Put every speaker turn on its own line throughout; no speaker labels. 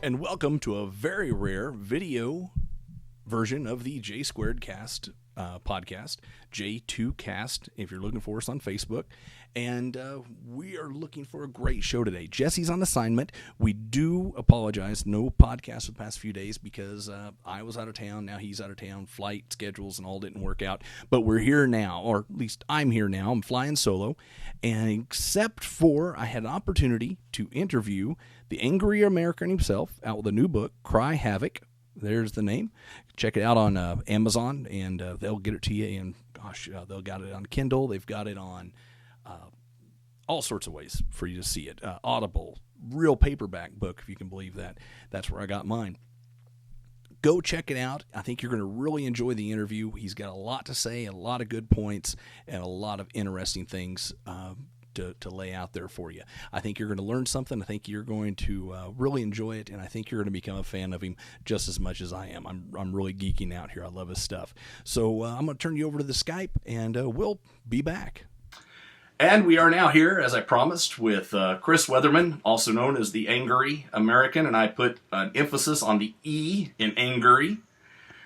and welcome to a very rare video version of the J2cast podcast, J2cast, if you're looking for us on Facebook. And we are looking for a great show today. Jesse's on assignment. We do apologize. No podcast for the past few days because I was out of town. Now he's out of town. Flight schedules and all didn't work out. But we're here now, or at least I'm here now. I'm flying solo. And except for I had an opportunity to interview the Angery American himself out with a new book, Cry Havoc. There's the name. Check it out on Amazon, and they'll get it to you. And gosh, they'll got it on Kindle. They've got it on all sorts of ways for you to see it. Audible, real paperback book, if you can believe that. That's where I got mine. Go check it out. I think you're going to really enjoy the interview. He's got a lot to say, a lot of good points, and a lot of interesting things to lay out there for you. I think you're going to learn something. I think you're going to really enjoy it, and I think you're going to become a fan of him just as much as I am. I'm really geeking out here. I love his stuff. So I'm going to turn you over to the Skype, and we'll be back. And we are now here, as I promised, with Chris Weatherman, also known as the Angery American, and I put an emphasis on the E in Angery.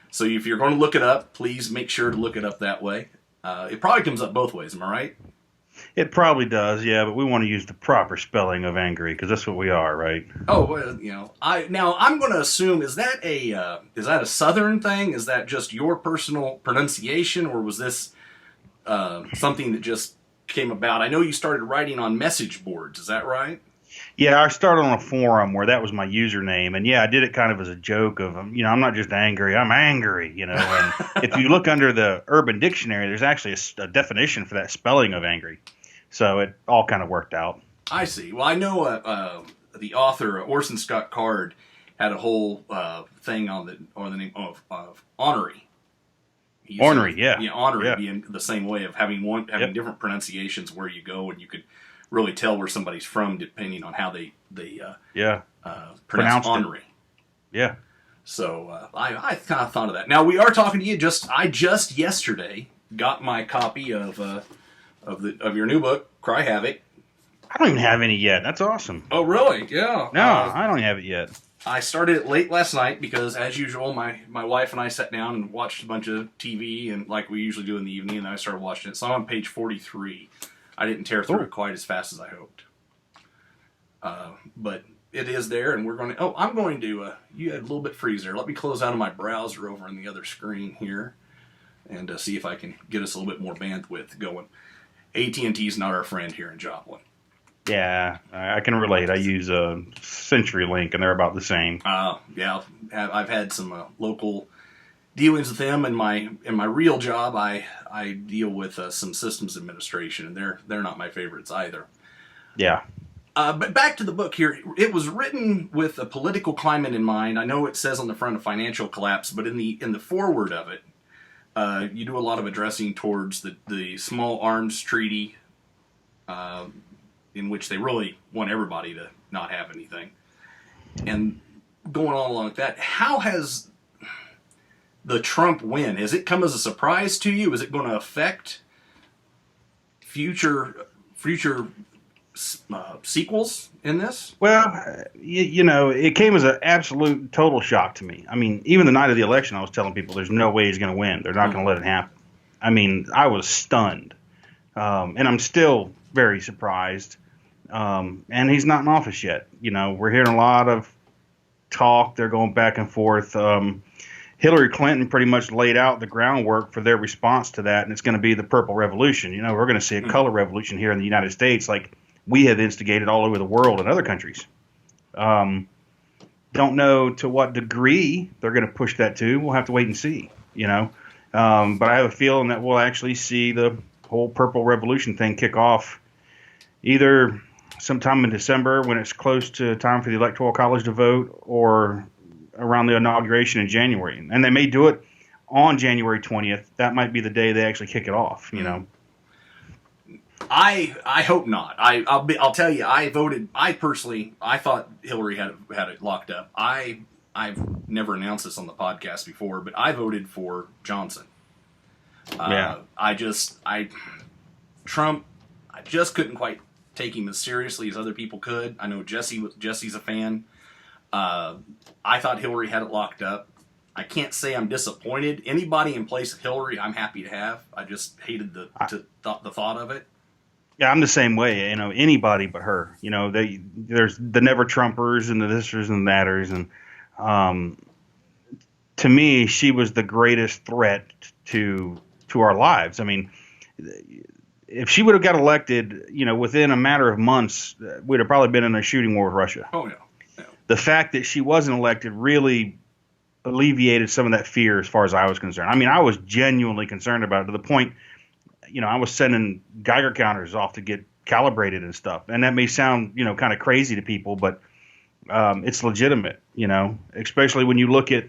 So if you're going to look it up, please make sure to look it up that way. It probably comes up both ways, am I right?
It probably does, yeah, but we want to use the proper spelling of Angery because that's what we are, right?
Oh, well, I'm going to assume, is that a Southern thing? Is that just your personal pronunciation, or was this something that just came about? I know you started writing on message boards. Is that right?
Yeah, I started on a forum where that was my username, and yeah, I did it kind of as a joke of, I'm not just angry, I'm angry, and if you look under the Urban Dictionary, there's actually a definition for that spelling of angry, so it all kind of worked out.
I see. Well, I know the author, Orson Scott Card, had a whole thing on the name of Angery.
Ornery, yeah.
Yeah, Angery being the same way of having different pronunciations where you go, and you could really tell where somebody's from depending on how they pronounce Angery.
Yeah.
So I kind of thought of that. Now we are talking to you. I just yesterday got my copy of your new book, Cry Havoc.
I don't even have any yet. That's awesome.
Oh, really? Yeah.
No, I don't have it yet.
I started it late last night because, as usual, my wife and I sat down and watched a bunch of TV, and like we usually do in the evening, and then I started watching it. So I'm on page 43. I didn't tear through it quite as fast as I hoped. But it is there, and we're going to... Oh, I'm going to... you had a little bit freeze there. Let me close out of my browser over on the other screen here and see if I can get us a little bit more bandwidth going. AT&T's not our friend here in Joplin.
Yeah, I can relate. I use a CenturyLink, and they're about the same.
Yeah, I've had some local dealings with them. In my real job, I deal with some systems administration, and they're not my favorites either.
Yeah.
But back to the book here. It was written with a political climate in mind. I know it says on the front of financial collapse, but in the foreword of it, you do a lot of addressing towards the small arms treaty. In which they really want everybody to not have anything. And going on along with that, how has the Trump win, has it come as a surprise to you? Is it going to affect future sequels in this?
Well, it came as an absolute total shock to me. I mean, even the night of the election, I was telling people there's no way he's going to win. They're not going to let it happen. I mean, I was stunned. And I'm still very surprised. And he's not in office yet. We're hearing a lot of talk. They're going back and forth. Hillary Clinton pretty much laid out the groundwork for their response to that, and it's going to be the Purple Revolution. We're going to see a color revolution here in the United States like we have instigated all over the world and other countries. Don't know to what degree they're going to push that to. We'll have to wait and see, But I have a feeling that we'll actually see the whole Purple Revolution thing kick off either sometime in December when it's close to time for the Electoral College to vote, or around the inauguration in January. And they may do it on January 20th. That might be the day they actually kick it off,
I hope not. I'll tell you, I voted. I thought Hillary had it locked up. I've never announced this on the podcast before, but I voted for Johnson. Trump, I just couldn't quite take him as seriously as other people could. I know Jesse's a fan. I thought Hillary had it locked up. I can't say I'm disappointed. Anybody in place of Hillary, I'm happy to have. I just hated the thought of it.
Yeah, I'm the same way. Anybody but her. There's the never Trumpers and the thisers and thaters, and to me, she was the greatest threat to our lives. I mean, if she would have got elected, within a matter of months, we'd have probably been in a shooting war with Russia.
Oh yeah.
The fact that she wasn't elected really alleviated some of that fear as far as I was concerned. I mean, I was genuinely concerned about it to the point, I was sending Geiger counters off to get calibrated and stuff. And that may sound, kind of crazy to people, but it's legitimate, especially when you look at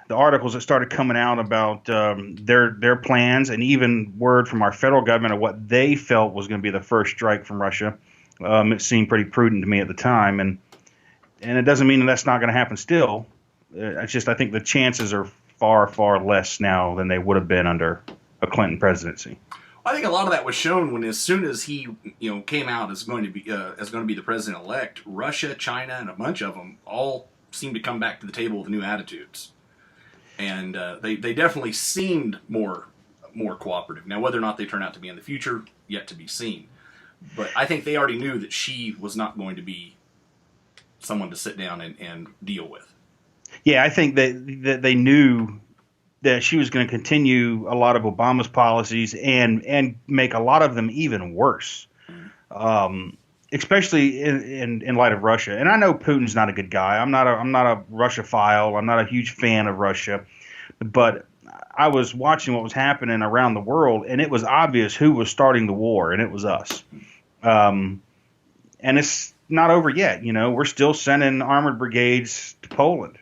the articles that started coming out about their plans and even word from our federal government of what they felt was going to be the first strike from Russia. It seemed pretty prudent to me at the time. And it doesn't mean that that's not going to happen still. I think the chances are far, far less now than they would have been under a Clinton presidency.
I think a lot of that was shown when, as soon as he, came out as going to be the president-elect, Russia, China, and a bunch of them all seemed to come back to the table with new attitudes, and they definitely seemed more cooperative. Now, whether or not they turn out to be in the future, yet to be seen. But I think they already knew that she was not going to be someone to sit down and deal with.
Yeah, I think that they knew that she was going to continue a lot of Obama's policies and make a lot of them even worse, especially in light of Russia. And I know Putin's not a good guy. I'm not a Russophile. I'm not a huge fan of Russia, but I was watching what was happening around the world, and it was obvious who was starting the war, and it was us. And it's not over yet. We're still sending armored brigades to Poland.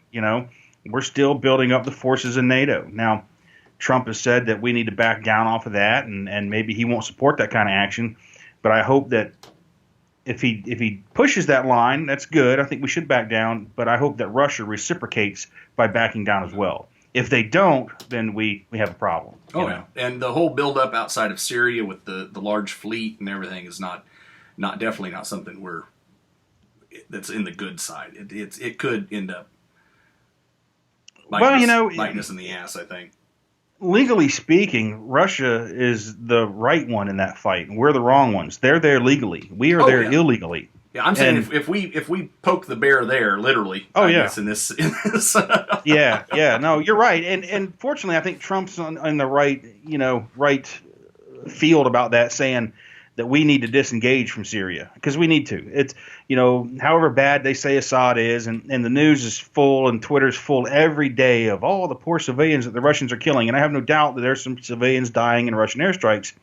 We're still building up the forces in NATO. Now, Trump has said that we need to back down off of that, and maybe he won't support that kind of action. But I hope that if he pushes that line, that's good. I think we should back down. But I hope that Russia reciprocates by backing down as well. If they don't, then we have a problem.
Oh, yeah. And the whole buildup outside of Syria with the large fleet and everything is definitely not something that's in the good side. It could end up biting us in the ass, I think.
Legally speaking, Russia is the right one in that fight. We're the wrong ones. They're there legally. We are there illegally.
Yeah, I'm saying if we poke the bear there, literally. Guess in this.
Yeah. No, you're right. And fortunately, I think Trump's on the right field about that, saying that we need to disengage from Syria because we need to. It's, however bad they say Assad is, and the news is full and Twitter's full every day of all the poor civilians that the Russians are killing. And I have no doubt that there's some civilians dying in Russian airstrikes,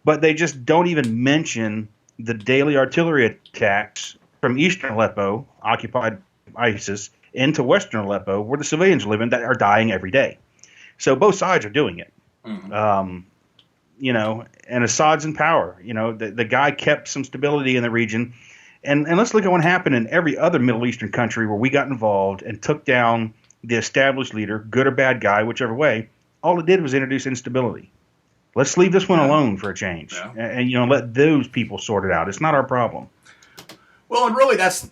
but they just don't even mention the daily artillery attacks from eastern Aleppo, occupied ISIS, into western Aleppo, where the civilians live in that are dying every day. So both sides are doing it. Mm-hmm. And Assad's in power. The guy kept some stability in the region. And let's look at what happened in every other Middle Eastern country where we got involved and took down the established leader, good or bad guy, whichever way. All it did was introduce instability. Let's leave this one alone for a change, and let those people sort it out. It's not our problem.
Well, and really, that's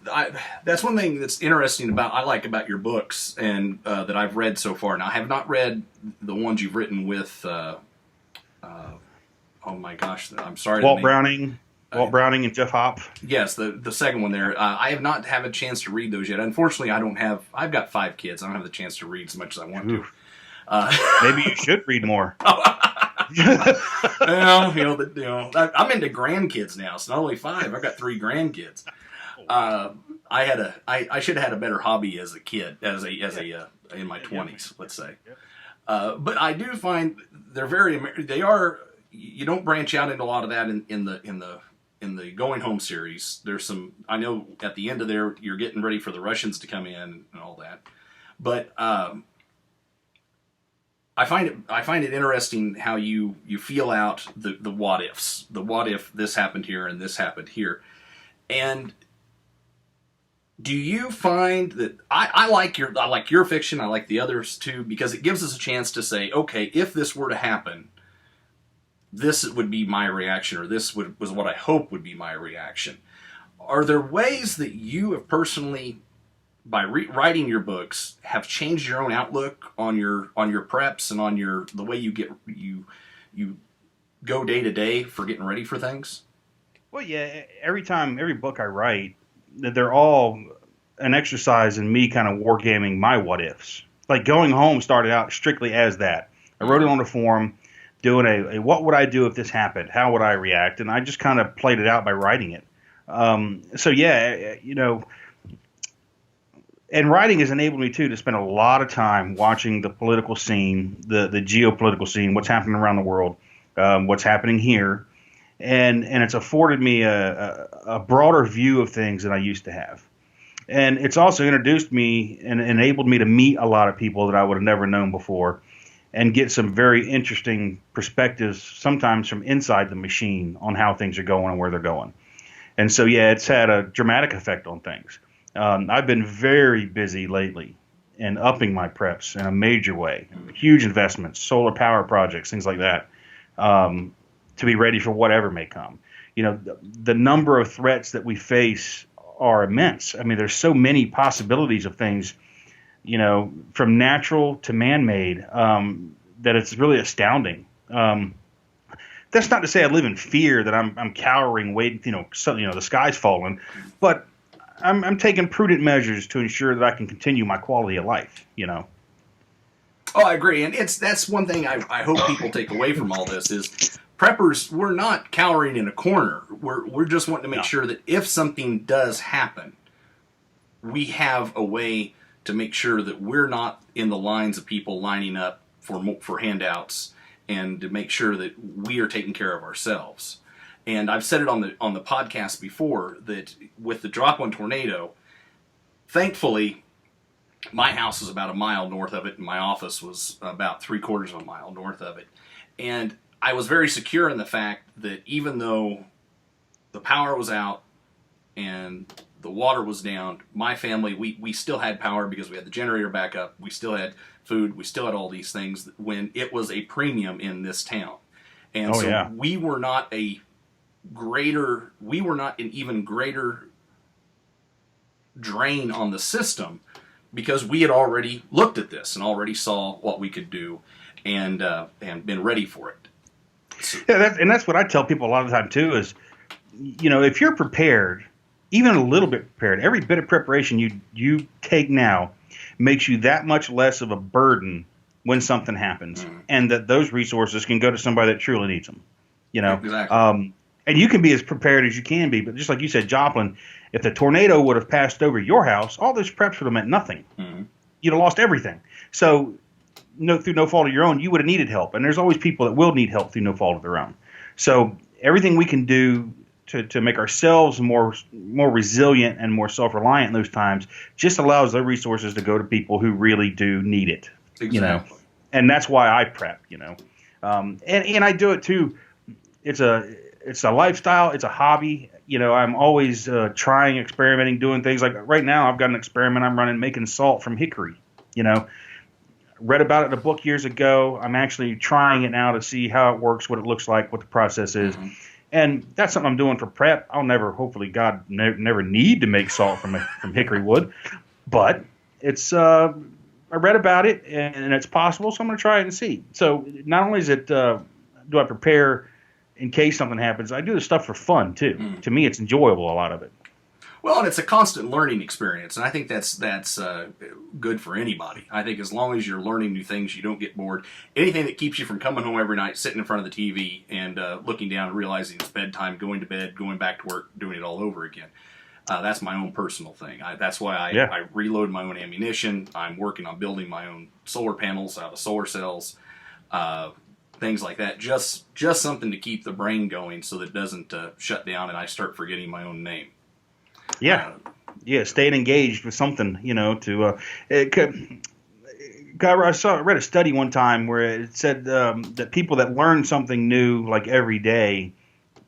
one thing that's interesting about your books and that I've read so far. Now, I have not read the ones you've written with. Oh my gosh, I'm sorry.
Walt Browning and Jeff Hopp.
Yes, the second one there. I have not had a chance to read those yet. Unfortunately, I've got 5 kids. I don't have the chance to read as much as I want to.
Maybe you should read more.
Well, I'm into grandkids now. It's not only 5. I've got 3 grandkids. I should have had a better hobby as a kid, as a in my 20s, let's say. But I do find they are. You don't branch out into a lot of that in the Going Home series. There's some. I know at the end of there, you're getting ready for the Russians to come in and all that, but. I find it interesting how you feel out the what ifs. The what if this happened here and this happened here. And do you find that I like your fiction, I like the others too, because it gives us a chance to say, okay, if this were to happen, this would be my reaction, or this was what I hope would be my reaction. Are there ways that you have personally, by writing your books, have changed your own outlook on your preps and on the way you go day to day for getting ready for things?
Well, yeah. Every book I write, they're all an exercise in me kind of wargaming my what ifs. Like Going Home started out strictly as that. I wrote it on a forum, doing a what would I do if this happened? How would I react? And I just kind of played it out by writing it. So yeah, and writing has enabled me too to spend a lot of time watching the political scene, the geopolitical scene, what's happening around the world, what's happening here, and it's afforded me a broader view of things than I used to have. And it's also introduced me and enabled me to meet a lot of people that I would have never known before and get some very interesting perspectives, sometimes from inside the machine, on how things are going and where they're going. And so, yeah, it's had a dramatic effect on things. I've been very busy lately and upping my preps in a major way. Huge investments, solar power projects, things like that, to be ready for whatever may come. The number of threats that we face are immense. I mean, there's so many possibilities of things, from natural to man-made, that it's really astounding. That's not to say I live in fear that I'm cowering, waiting, the sky's falling, but I'm taking prudent measures to ensure that I can continue my quality of life.
Oh, I agree, and that's one thing I hope people take away from all this is preppers. We're not cowering in a corner. We're just wanting to make sure that if something does happen, we have a way to make sure that we're not in the lines of people lining up for handouts, and to make sure that we are taking care of ourselves. And I've said it on the podcast before that with the Drop One tornado, thankfully, my house was about a mile north of it, and my office was about 3/4 of a mile north of it. And I was very secure in the fact that even though the power was out and the water was down, my family, we still had power because we had the generator back up. We still had food. We still had all these things when it was a premium in this town. And we were not an even greater drain on the system because we had already looked at this and already saw what we could do and been ready for it. So,
yeah, that's what I tell people a lot of the time too is, if you're prepared, even a little bit prepared, every bit of preparation you take now makes you that much less of a burden when something happens, and that those resources can go to somebody that truly needs them.
Exactly.
And you can be as prepared as you can be, but just like you said, Joplin, if the tornado would have passed over your house, all those preps would have meant nothing. Mm-hmm. You'd have lost everything. So, through no fault of your own, you would have needed help. And there's always people that will need help through no fault of their own. So everything we can do to make ourselves more resilient and more self-reliant in those times just allows those resources to go to people who really do need it.
Exactly.
And that's why I prep. And I do it too. It's a lifestyle. It's a hobby. I'm always trying, experimenting, doing things. Like right now, I've got an experiment I'm running, making salt from hickory. Read about it in a book years ago. I'm actually trying it now to see how it works, what it looks like, what the process is. Mm-hmm. And that's something I'm doing for prep. I'll never, hopefully, God, never need to make salt from hickory wood. But it's I read about it, and it's possible, so I'm going to try it and see. So not only is it do I prepare in case something happens, I do this stuff for fun, too. Mm. To me, it's enjoyable, a lot of it.
Well, and it's a constant learning experience, and I think that's good for anybody. I think as long as you're learning new things, you don't get bored. Anything that keeps you from coming home every night, sitting in front of the TV, and looking down and realizing it's bedtime, going to bed, going back to work, doing it all over again. That's my own personal thing. That's why I reload my own ammunition. I'm working on building my own solar panels out of solar cells, things like that. Just something to keep the brain going so that it doesn't shut down and I start forgetting my own name.
Yeah, staying engaged with something, to I read a study one time where it said that people that learn something new like every day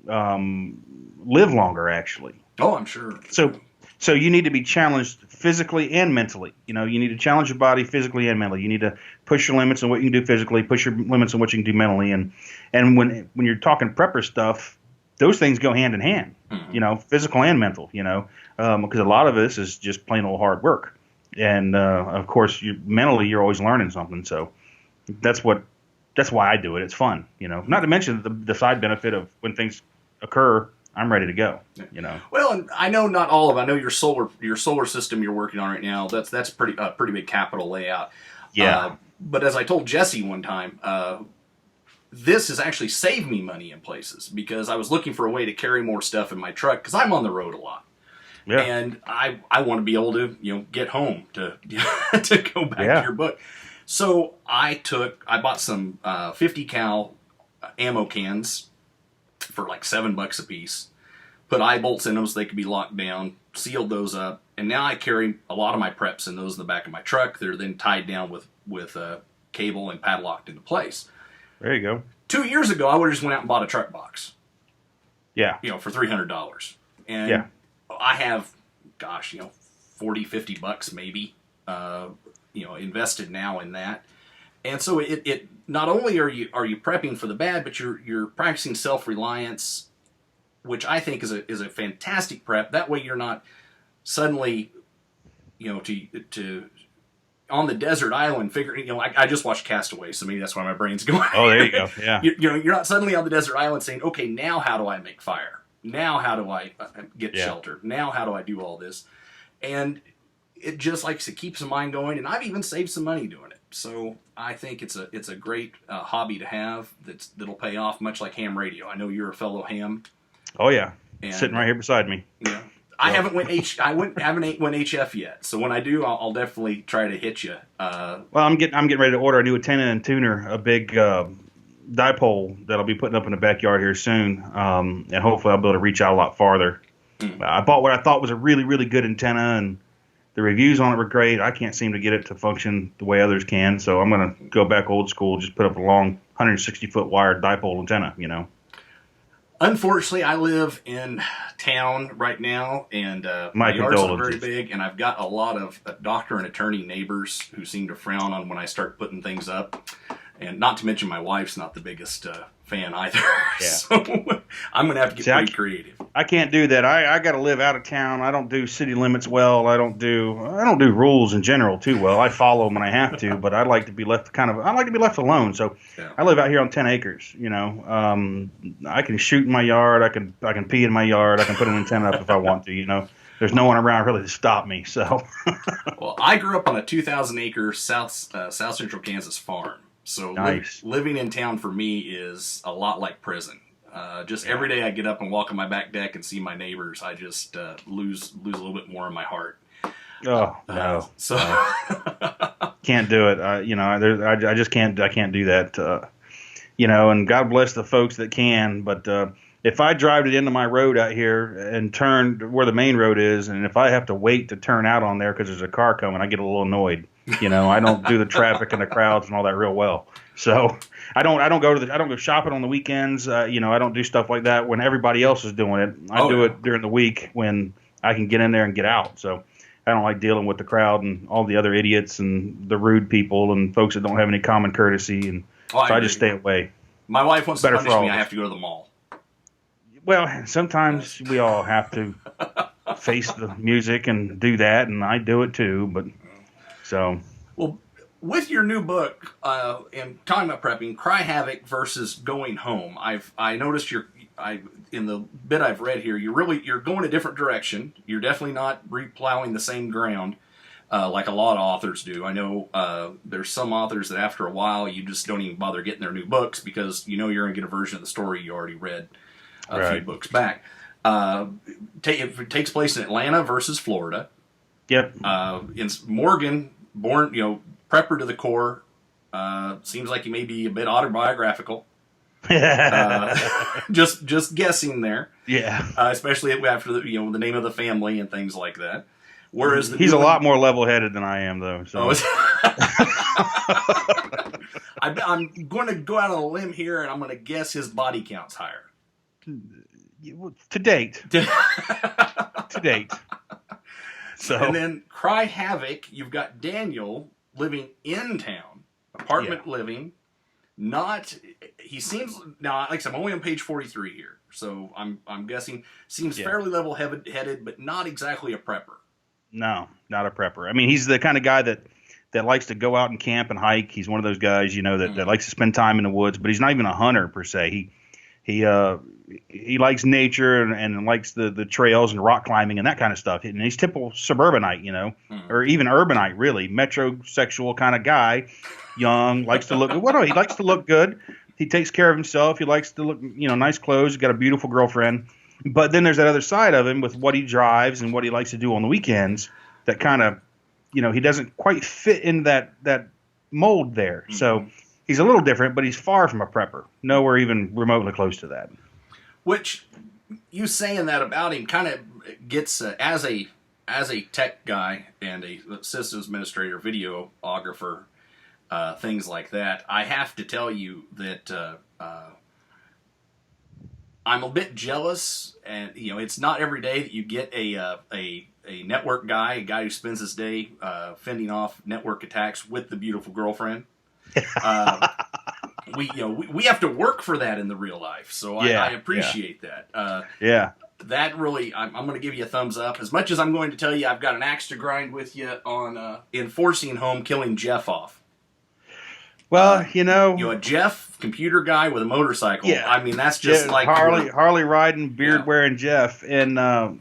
live longer, actually.
Oh, I'm sure.
So you need to be challenged physically and mentally. You need to challenge your body physically and mentally. You need to push your limits on what you can do physically, push your limits on what you can do mentally. And when you're talking prepper stuff, those things go hand in hand, physical and mental, because a lot of this is just plain old hard work. And, of course, mentally, you're always learning something. So that's why I do it. It's fun, not to mention the side benefit of when things occur, I'm ready to go,
Well, and I know not all of it. I know your solar system you're working on right now, that's pretty big capital layout.
Yeah.
But as I told Jesse one time, this has actually saved me money in places because I was looking for a way to carry more stuff in my truck because I'm on the road a lot. Yeah. And I want to be able to, get home to to go back to your book. So I bought some 50 cal ammo cans for like $7 a piece, put eye bolts in them so they could be locked down, sealed those up, and now I carry a lot of my preps in those in the back of my truck. They're then tied down with cable and padlocked into place.
There you go.
2 years ago, I would have just went out and bought a truck box.
Yeah.
For $300. And I have, $40, $50 maybe, invested now in that. And so it not only are you prepping for the bad, but you're practicing self-reliance, which I think is a fantastic prep. That way you're not suddenly, to on the desert island figuring, I just watched Castaway, so maybe that's why my brain's going.
Oh, there you go. Yeah.
You're not suddenly on the desert island saying, okay, now how do I make fire? Now how do I get shelter? Now how do I do all this? And it just it keeps the mind going, and I've even saved some money doing it. So I think it's a great hobby to have that'll pay off, much like ham radio. I know you're a fellow ham.
Oh yeah, sitting right here beside me.
Yeah, I haven't went HF yet. So when I do, I'll definitely try to hit you.
Well, I'm getting ready to order a new antenna and tuner, a big dipole that I'll be putting up in the backyard here soon, and hopefully I'll be able to reach out a lot farther. I bought what I thought was a really, really good antenna, and the reviews on it were great. I can't seem to get it to function the way others can, so I'm going to go back old school, just put up a long 160-foot wired dipole antenna,
Unfortunately, I live in town right now, and my yard's not very big, and I've got a lot of doctor and attorney neighbors who seem to frown on when I start putting things up. And not to mention my wife's not the biggest fan either. Yeah. So I'm going to have to get pretty creative.
I can't do that. I got to live out of town. I don't do city limits well. I don't do rules in general too well. I follow them when I have to, but I like to be left alone. So I live out here on 10 acres, I can shoot in my yard, I can pee in my yard, I can put an antenna up if I want to, There's no one around really to stop me. So
Well, I grew up on a 2,000-acre South Central Kansas farm. So
nice.
Living in town for me is a lot like prison. Every day I get up and walk on my back deck and see my neighbors, I just lose a little bit more in my heart.
Oh no!
So
can't do it. I just can't. I can't do that. And God bless the folks that can. But if I drive to the end of my road out here and turn where the main road is, and if I have to wait to turn out on there because there's a car coming, I get a little annoyed. I don't do the traffic and the crowds and all that real well. So I don't go shopping on the weekends. I don't do stuff like that when everybody else is doing it. I do it during the week when I can get in there and get out. So I don't like dealing with the crowd and all the other idiots and the rude people and folks that don't have any common courtesy. And so I just stay away.
My wife wants to punish me. I have to go to the mall.
Well, sometimes we all have to face the music and do that, and I do it too. But so,
well, with your new book and talking about prepping, Cry Havoc versus Going Home, I noticed in the bit I've read here, you're going a different direction. You're definitely not replowing the same ground like a lot of authors do. I know there's some authors that after a while you just don't even bother getting their new books because you're going to get a version of the story you already read a few books back. It takes place in Atlanta versus Florida.
Yep.
In Morgan, born, prepper to the core. Seems like he may be a bit autobiographical. Just guessing there.
Yeah.
Especially after the the name of the family and things like that. Whereas
he's a lot more level-headed than I am, though. So.
I'm going to go out on a limb here, and I'm going to guess his body count's higher.
To date. To date. So.
And then Cry Havoc, you've got Daniel living in town, apartment living, Not, he seems, now, like I said, I'm only on page 43 here, so I'm guessing, seems fairly level-headed, but not exactly a prepper.
No, not a prepper. I mean, he's the kind of guy that likes to go out and camp and hike. He's one of those guys, that likes to spend time in the woods, but he's not even a hunter per se. He likes nature and likes the trails and rock climbing and that kind of stuff. And he's typical suburbanite, or even urbanite, really, metrosexual kind of guy, young, likes to look. Well, no, he likes to look good. He takes care of himself. He likes to look, nice clothes. He's got a beautiful girlfriend. But then there's that other side of him with what he drives and what he likes to do on the weekends that kind of, he doesn't quite fit in that mold there. Mm-hmm. So he's a little different, but he's far from a prepper. Nowhere even remotely close to that.
Which, you saying that about him kind of gets, as a tech guy and a systems administrator, videographer, things like that, I have to tell you that I'm a bit jealous, and it's not every day that you get a network guy, a guy who spends his day fending off network attacks with the beautiful girlfriend. We have to work for that in the real life, so I appreciate that. That really, I'm going to give you a thumbs up. As much as I'm going to tell you, I've got an axe to grind with you on enforcing home, killing Jeff off.
Well,
a Jeff, computer guy with a motorcycle. Yeah. I mean, that's just like
Harley riding, beard wearing Jeff, and I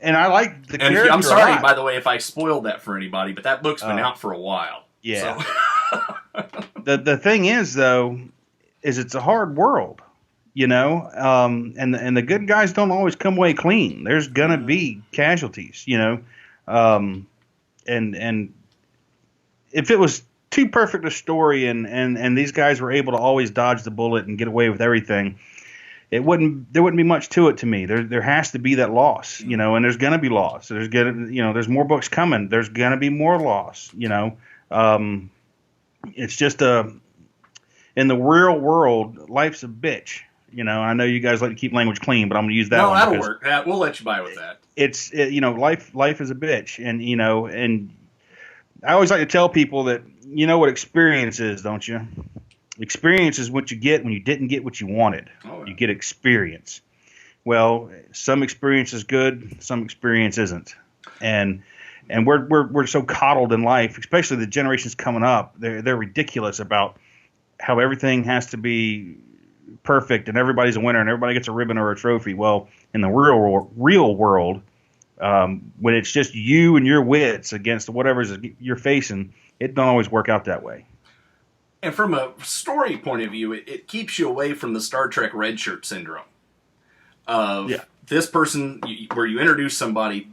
like the character.
I'm sorry, by the way, if I spoiled that for anybody, but that book's been out for a while.
Yeah.
So.
The thing is, though, is it's a hard world, and the good guys don't always come away clean. There's gonna be casualties, and if it was too perfect a story and these guys were able to always dodge the bullet and get away with everything, there wouldn't be much to it to me. There has to be that loss, and there's gonna be loss. There's more books coming. There's gonna be more loss, It's just in the real world, life's a bitch. I know you guys like to keep language clean, but I'm going to use that.
No, that'll work. We'll let you buy with that.
It's life is a bitch, and and I always like to tell people that what experience is, don't you? Experience is what you get when you didn't get what you wanted. Oh, yeah. You get experience. Well, some experience is good, some experience isn't, and we're so coddled in life, especially the generations coming up. They're ridiculous about how everything has to be perfect and everybody's a winner and everybody gets a ribbon or a trophy. Well, in the real world, when it's just you and your wits against whatever you're facing, it don't always work out that way.
And from a story point of view, it keeps you away from the Star Trek red shirt syndrome of this person where you introduce somebody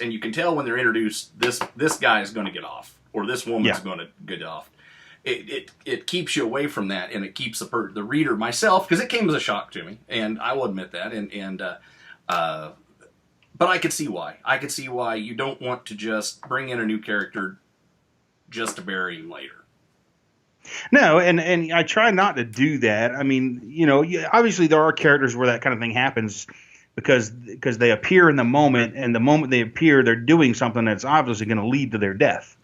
and you can tell when they're introduced, this guy is going to get off or this woman's going to get off. It keeps you away from that, and it keeps the reader, myself, because it came as a shock to me, and I will admit that, but I could see why. I could see why you don't want to just bring in a new character just to bury him later.
No, and I try not to do that. I mean, obviously there are characters where that kind of thing happens because they appear in the moment, and the moment they appear, they're doing something that's obviously going to lead to their death.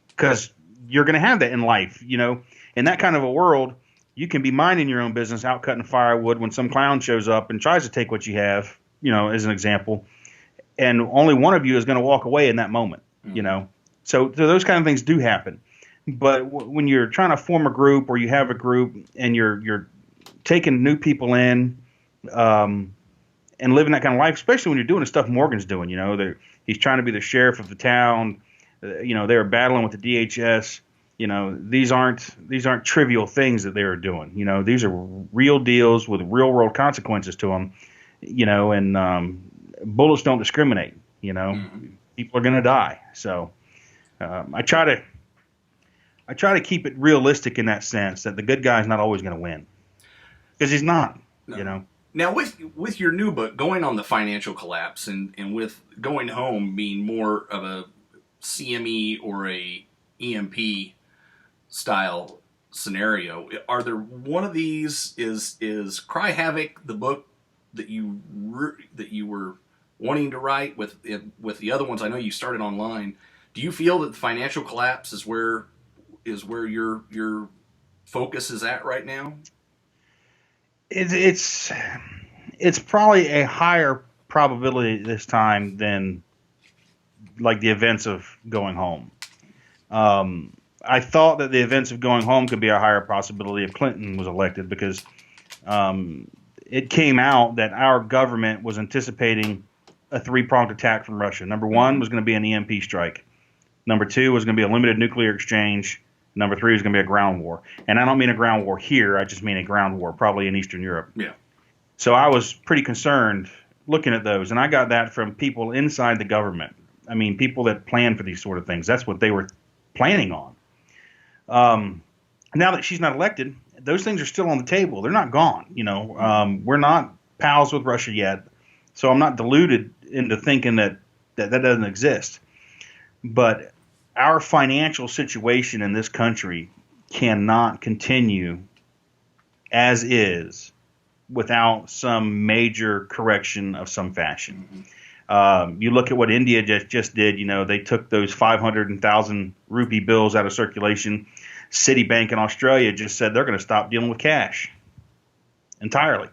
Because you're going to have that in life, In that kind of a world, you can be minding your own business, out cutting firewood when some clown shows up and tries to take what you have, as an example, and only one of you is going to walk away in that moment, So those kind of things do happen. But when you're trying to form a group or you have a group and you're taking new people in and living that kind of life, especially when you're doing the stuff Morgan's doing, he's trying to be the sheriff of the town. They're battling with the DHS. These aren't trivial things that they are doing. These are real deals with real world consequences to them. And bullets don't discriminate. People are going to die. So I try to keep it realistic in that sense that the good guy's not always going to win because he's not.
No. Now, with your new book, going on the financial collapse and with going home being more of a CME or a EMP style scenario, are there one of these is Cry Havoc the book that you were wanting to write with the other ones? I know you started online. Do you feel that the financial collapse is where your focus is at right now?
It's probably a higher probability this time than like the events of going home. I thought that the events of going home could be a higher possibility if Clinton was elected because it came out that our government was anticipating a three-pronged attack from Russia. Number one was going to be an EMP strike. Number two was going to be a limited nuclear exchange. Number three was going to be a ground war. And I don't mean a ground war here. I just mean a ground war, probably in Eastern Europe.
Yeah.
So I was pretty concerned looking at those. And I got that from people inside the government. I mean, people that plan for these sort of things. That's what they were planning on. Now that she's not elected, those things are still on the table. They're not gone. We're not pals with Russia yet. So I'm not deluded into thinking that doesn't exist. But our financial situation in this country cannot continue as is without some major correction of some fashion. You look at what India just did. They took those 500,000 rupee bills out of circulation. Citibank in Australia just said they're going to stop dealing with cash entirely.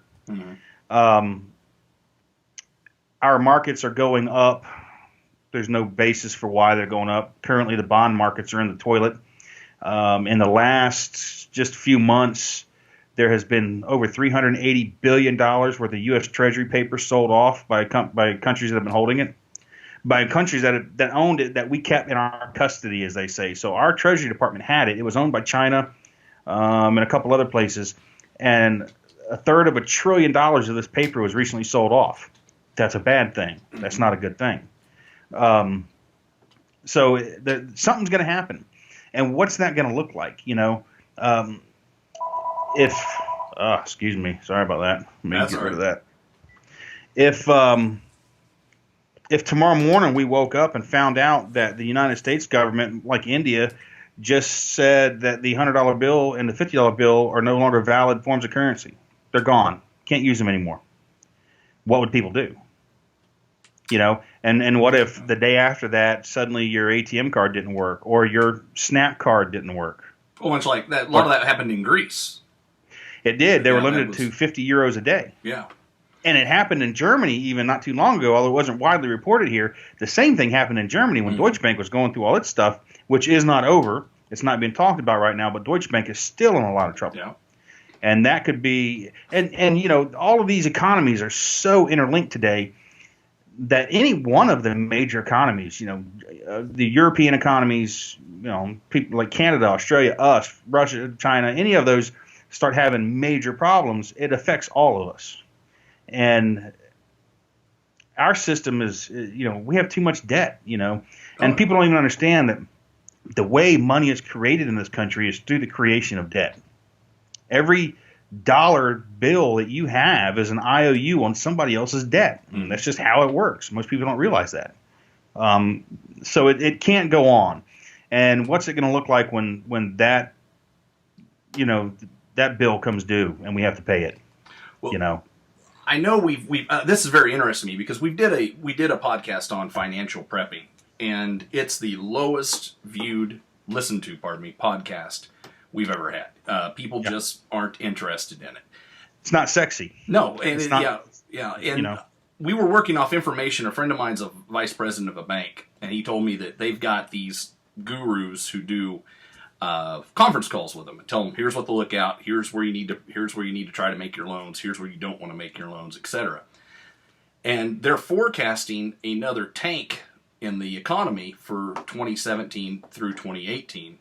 Our markets are going up. There's no basis for why they're going up. Currently, the bond markets are in the toilet. In the last just few months, there has been over $380 billion worth of U.S. Treasury paper sold off by countries that have been holding it, by countries that owned it that we kept in our custody, as they say. So our Treasury Department had it. It was owned by China and a couple other places, and a third of $1 trillion of this paper was recently sold off. That's a bad thing. That's not a good thing. So something's going to happen. And what's that going to look like? Excuse me, sorry about that. Let me get rid of that. If tomorrow morning we woke up and found out that the United States government, like India, just said that the $100 bill and the $50 bill are no longer valid forms of currency, they're gone. Can't use them anymore. What would people do? And what if the day after that suddenly your ATM card didn't work or your Snap card didn't work?
Well, it's like that. A lot of that happened in Greece.
It did. They were limited to 50 euros a day.
Yeah.
And it happened in Germany even not too long ago, although it wasn't widely reported here. The same thing happened in Germany when Deutsche Bank was going through all its stuff, which is not over. It's not being talked about right now, but Deutsche Bank is still in a lot of trouble.
Yeah.
And that could be – and all of these economies are so interlinked today that any one of the major economies, the European economies, people like Canada, Australia, us, Russia, China, any of those start having major problems, it affects all of us. And our system is, we have too much debt, and people don't even understand that the way money is created in this country is through the creation of debt. Every dollar bill that you have is an IOU on somebody else's debt. That's just how it works. Most people don't realize that. So it can't go on. And what's it going to look like when that, that bill comes due and we have to pay it? Well,
I know we've this is very interesting to me because we did a podcast on financial prepping, and it's the lowest listened to podcast we've ever had. People just aren't interested in it.
It's not sexy.
No, and and we were working off information. A friend of mine's a vice president of a bank, and he told me that they've got these gurus who do conference calls with them and tell them, here's what to look out, here's where you need to try to make your loans, here's where you don't want to make your loans, etc. And they're forecasting another tank in the economy for 2017 through 2018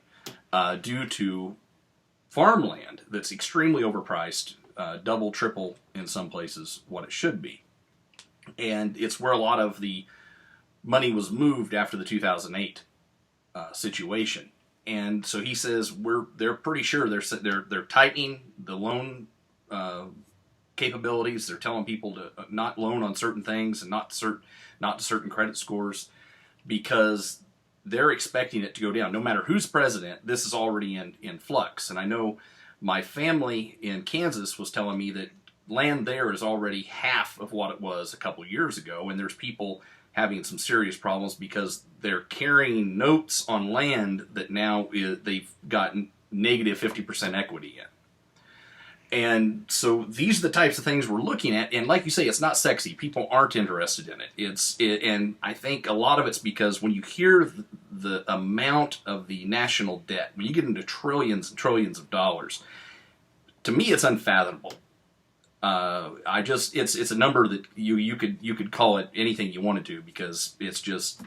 due to farmland that's extremely overpriced, double, triple in some places what it should be. And it's where a lot of the money was moved after the 2008 situation. And so he says they're pretty sure they're tightening the loan capabilities. They're telling people to not loan on certain things and not to certain credit scores because they're expecting it to go down. No matter who's president, this is already in flux. And I know my family in Kansas was telling me that land there is already half of what it was a couple years ago, and there's people having some serious problems because they're carrying notes on land that now they've gotten negative 50% equity in. And so these are the types of things we're looking at. And like you say, it's not sexy. People aren't interested in it. And I think a lot of it's because when you hear the amount of the national debt, when you get into trillions and trillions of dollars, to me, it's unfathomable. It's a number that you could call it anything you wanted to, because it's just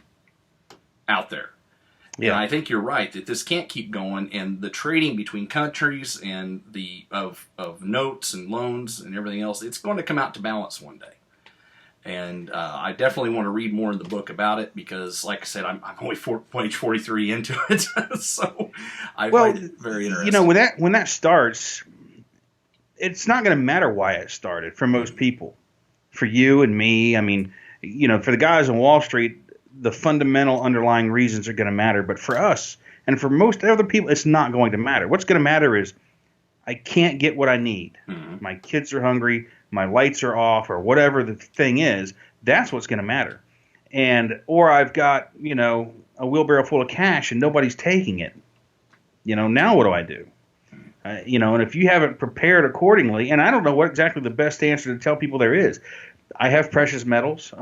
out there. Yeah, and I think you're right that this can't keep going, and the trading between countries and the of notes and loans and everything else, it's going to come out to balance one day. And I definitely want to read more in the book about it, because, like I said, I'm only page 43 into it, so I find it very interesting.
You know, when that starts, it's not going to matter why it started for most people. For you and me, I mean, you know, for the guys on Wall Street, the fundamental underlying reasons are going to matter. But for us and for most other people, it's not going to matter. What's going to matter is I can't get what I need. Mm-hmm. My kids are hungry, my lights are off, or whatever the thing is. That's what's going to matter. Or I've got, you know, a wheelbarrow full of cash and nobody's taking it. You know, now what do I do? You know, and if you haven't prepared accordingly, and I don't know what exactly the best answer to tell people there is. I have precious metals.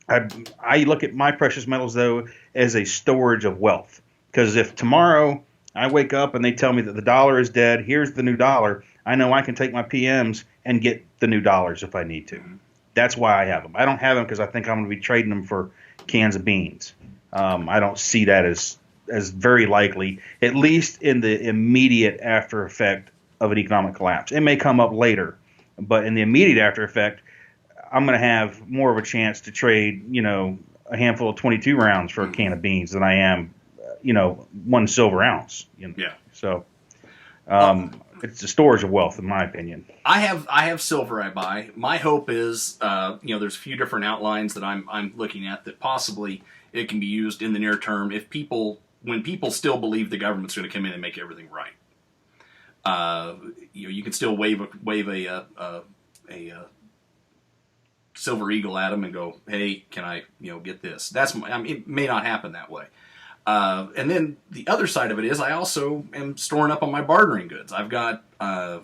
I look at my precious metals, though, as a storage of wealth. Because if tomorrow I wake up and they tell me that the dollar is dead, here's the new dollar, I know I can take my PMs and get the new dollars if I need to. That's why I have them. I don't have them because I think I'm going to be trading them for cans of beans. I don't see that as very likely, at least in the immediate after effect of an economic collapse. It may come up later, but in the immediate after effect, I'm going to have more of a chance to trade, you know, a handful of 22 rounds for a can of beans than I am, you know, 1 silver ounce. You know?
Yeah.
So it's a storage of wealth, in my opinion.
I have silver I buy. My hope is, you know, there's a few different outlines that I'm looking at that possibly it can be used in the near term when people still believe the government's going to come in and make everything right. You know, you can still wave a Silver Eagle at them and go, hey, can I, you know, get this? It may not happen that way. And then the other side of it is I also am storing up on my bartering goods. I've got a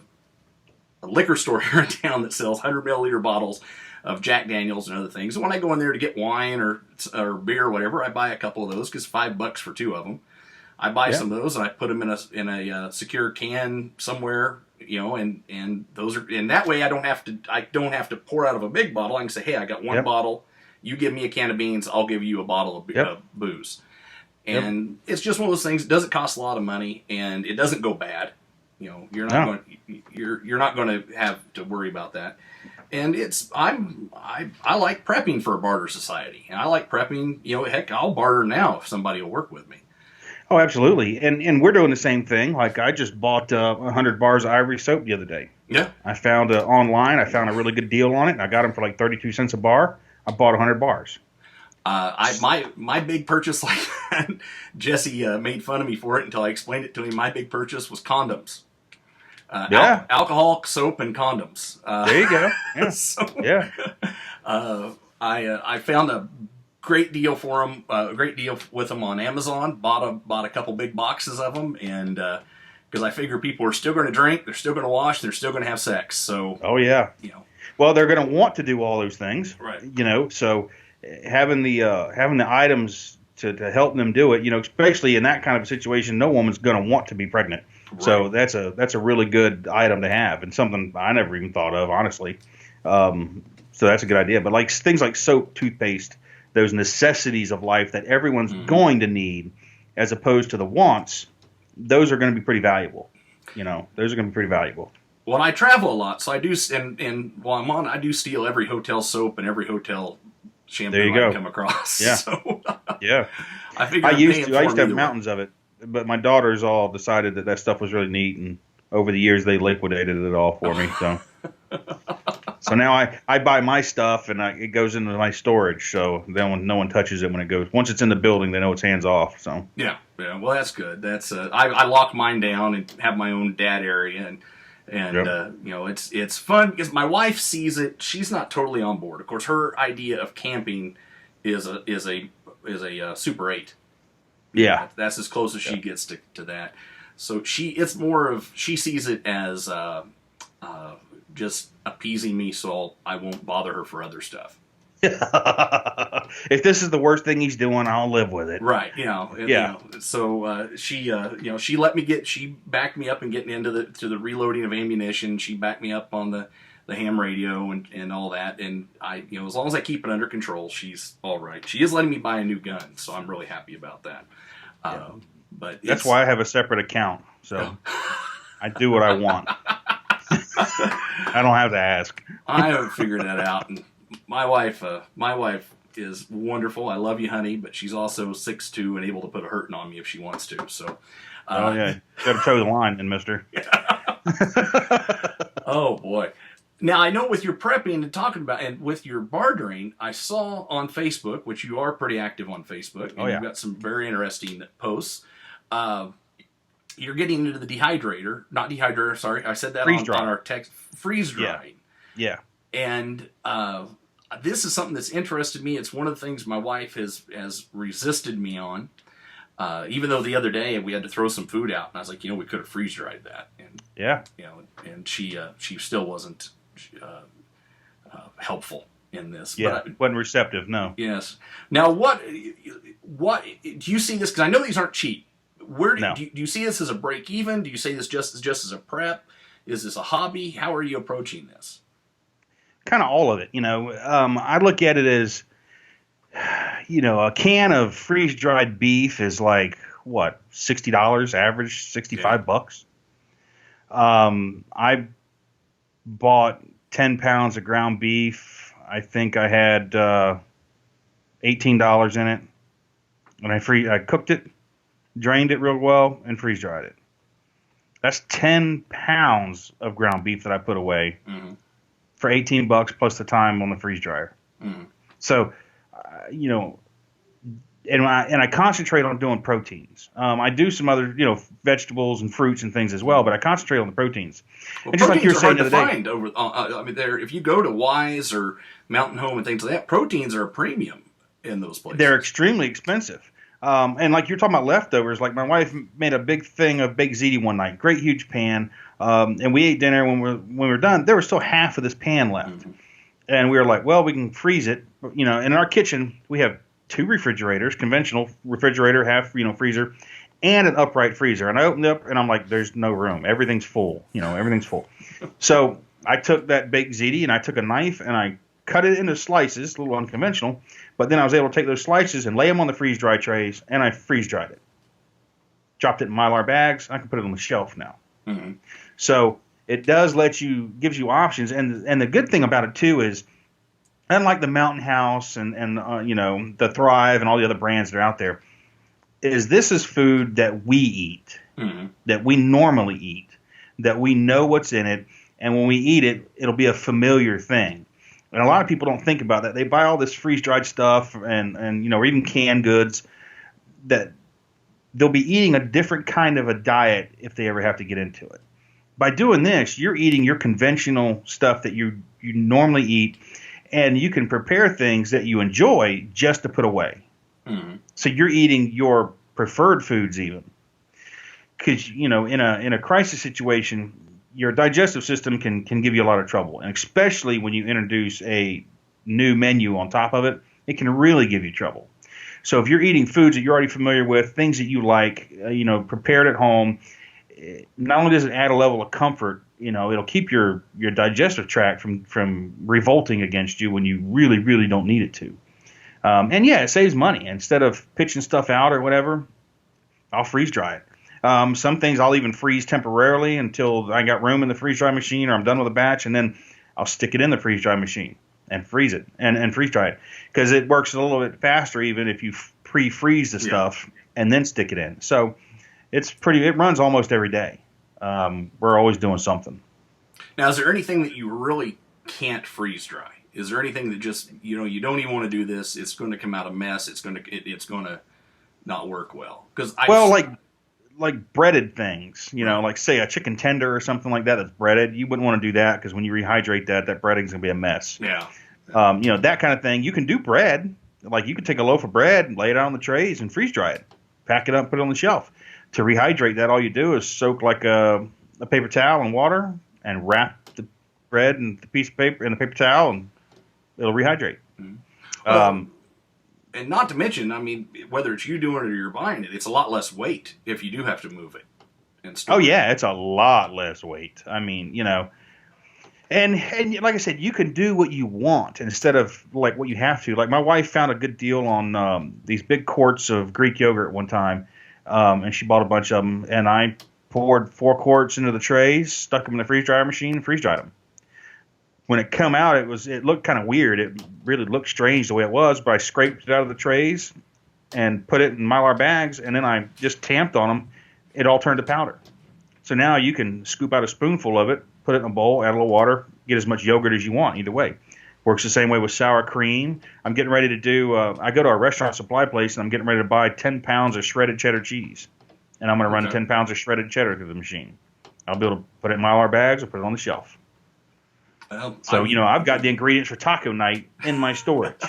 liquor store here in town that sells 100 milliliter bottles of Jack Daniels and other things. And when I go in there to get wine or beer or whatever, I buy a couple of those because $5 for 2 of them. I buy some of those and I put them in a secure can somewhere, you know, and those are, and that way I don't have to pour out of a big bottle. I can say, hey, I got one bottle. You give me a can of beans, I'll give you a bottle of booze. And it's just one of those things. It doesn't cost a lot of money, and it doesn't go bad. You know, you're not going to have to worry about that. And I like prepping for a barter society, and I like prepping. You know, heck, I'll barter now if somebody will work with me.
Oh, absolutely. And we're doing the same thing. Like I just bought 100 bars of Ivory soap the other day. Yeah. I found online. I found a really good deal on it, and I got them for like 32 cents a bar. I bought 100 bars.
My big purchase, like that, Jesse made fun of me for it until I explained it to him. My big purchase was condoms. Alcohol, soap, and condoms.
There you go. Yeah.
I found a great deal for them. A great deal with them on Amazon. Bought a couple big boxes of them, and because I figure people are still going to drink, they're still going to wash, they're still going to have sex. So.
Oh yeah.
You know.
Well, they're going to want to do all those things.
Right.
You know, so having the items to help them do it, you know, especially in that kind of a situation, no woman's going to want to be pregnant. Right. So that's a really good item to have, and something I never even thought of, honestly. So that's a good idea. But like things like soap, toothpaste, those necessities of life that everyone's going to need, as opposed to the wants, those are going to be pretty valuable. You know, those are going to be pretty valuable.
Well, I travel a lot, so I do, and while I'm on, I do steal every hotel soap and every hotel shampoo I come across.
Yeah.
So,
yeah.
I
used to have mountains of it, but my daughters all decided that stuff was really neat, and over the years they liquidated it all for me. So, so now I buy my stuff and it goes into my storage. So then no one touches it when it goes. Once it's in the building, they know it's hands off. So
yeah. Well, that's good. That's I lock mine down and have my own dad area and. You know, it's fun because my wife sees it. She's not totally on board. Of course, her idea of camping is a Super 8.
Yeah,
that's as close as she gets to that. So it's more of, she sees it as just appeasing me, so I won't bother her for other stuff.
If this is the worst thing he's doing, I'll live with it.
Right.
Yeah.
So she she backed me up in getting into the reloading of ammunition. She backed me up on the ham radio and all that. And I, as long as I keep it under control, she's all right. She is letting me buy a new gun, so I'm really happy about that.
Yeah.
But
that's why I have a separate account. So I do what I want. I don't have to ask.
I haven't figured that out. And my wife is wonderful. I love you, honey, but she's also 6'2" and able to put a hurting on me if she wants to. So,
oh yeah, you got to toe the line, then, Mister.
Oh boy. Now I know with your prepping and talking about, and with your bartering, I saw on Facebook, which you are pretty active on Facebook, and you've got some very interesting posts. You're getting into the not dehydrator. Sorry, I said that on our text. Freeze drying.
Yeah.
And this is something that's interested me. It's one of the things my wife has resisted me on. Even though the other day we had to throw some food out, and I was like, we could have freeze dried that. And and she still wasn't helpful in this.
Yeah, wasn't receptive. No.
Yes. Now, what do you see this? Because I know these aren't cheap. Where do you see this as a break even? Do you see this just as a prep? Is this a hobby? How are you approaching this?
Kind of all of it. I look at it as, a can of freeze dried beef is like what, $60 average, $65. I bought 10 pounds of ground beef. I think I had $18 in it, and I cooked it, drained it real well, and freeze dried it. That's 10 pounds of ground beef that I put away for $18 plus the time on the freeze dryer. So, and I concentrate on doing proteins. I do some other, vegetables and fruits and things as well, but I concentrate on the proteins.
Well,
and just like you're saying the other day,
find over. If you go to Wise or Mountain Home and things like that, proteins are a premium in those places.
They're extremely expensive. And like you're talking about leftovers, like my wife made a big thing of baked ziti one night, great huge pan, and we ate dinner. When we were done, there was still half of this pan left, and we were like, well, we can freeze it. And in our kitchen we have 2 refrigerators, conventional refrigerator, half freezer, and an upright freezer. And I opened up and I'm like, there's no room. Everything's full. Everything's full. So I took that baked ziti and I took a knife and I cut it into slices, a little unconventional, but then I was able to take those slices and lay them on the freeze dry trays, and I freeze dried it. Dropped it in Mylar bags. I can put it on the shelf now. So it does gives you options, and the good thing about it too is, unlike the Mountain House and the Thrive and all the other brands that are out there, this is food that we eat, that we normally eat, that we know what's in it, and when we eat it, it'll be a familiar thing. And a lot of people don't think about that. They buy all this freeze-dried stuff and or even canned goods that they'll be eating a different kind of a diet if they ever have to get into it. By doing this, you're eating your conventional stuff that you normally eat, and you can prepare things that you enjoy just to put away. So you're eating your preferred foods even. Because, in a crisis situation, your digestive system can give you a lot of trouble. And especially when you introduce a new menu on top of it, it can really give you trouble. So if you're eating foods that you're already familiar with, things that you like, prepared at home, not only does it add a level of comfort, it'll keep your digestive tract from revolting against you when you really, really don't need it to. And yeah, it saves money. Instead of pitching stuff out or whatever, I'll freeze dry it. Some things I'll even freeze temporarily until I got room in the freeze dry machine or I'm done with a batch, and then I'll stick it in the freeze dry machine and freeze it and freeze dry it, because it works a little bit faster even if you pre-freeze the stuff and then stick it in. So it runs almost every day. We're always doing something.
Now, is there anything that you really can't freeze dry? Is there anything that just, you don't even want to do this, it's going to come out a mess, it's going to not work well?
Like breaded things, like say a chicken tender or something like that that's breaded. You wouldn't want to do that because when you rehydrate that breading's going to be a mess.
Yeah.
That kind of thing. You can do bread. Like you could take a loaf of bread and lay it out on the trays and freeze dry it. Pack it up, put it on the shelf. to rehydrate that, all you do is soak like a paper towel in water and wrap the bread and the piece of paper in the paper towel, and it'll rehydrate.
And not to mention, I mean, whether it's you doing it or you're buying it, it's a lot less weight if you do have to move it.
Oh yeah, it's a lot less weight. I mean, and like I said, you can do what you want instead of like what you have to. Like my wife found a good deal on these big quarts of Greek yogurt one time, and she bought a bunch of them. And I poured 4 quarts into the trays, stuck them in the freeze dryer machine, and freeze dried them. When it come out, it looked kind of weird. It really looked strange the way it was, but I scraped it out of the trays and put it in Mylar bags, and then I just tamped on them. It all turned to powder. So now you can scoop out a spoonful of it, put it in a bowl, add a little water, get as much yogurt as you want either way. Works the same way with sour cream. I'm getting ready to do I go to a restaurant supply place, and I'm getting ready to buy 10 pounds of shredded cheddar cheese. And I'm going to run 10 pounds of shredded cheddar through the machine. I'll be able to put it in Mylar bags or put it on the shelf. So, I've got the ingredients for taco night in my storage,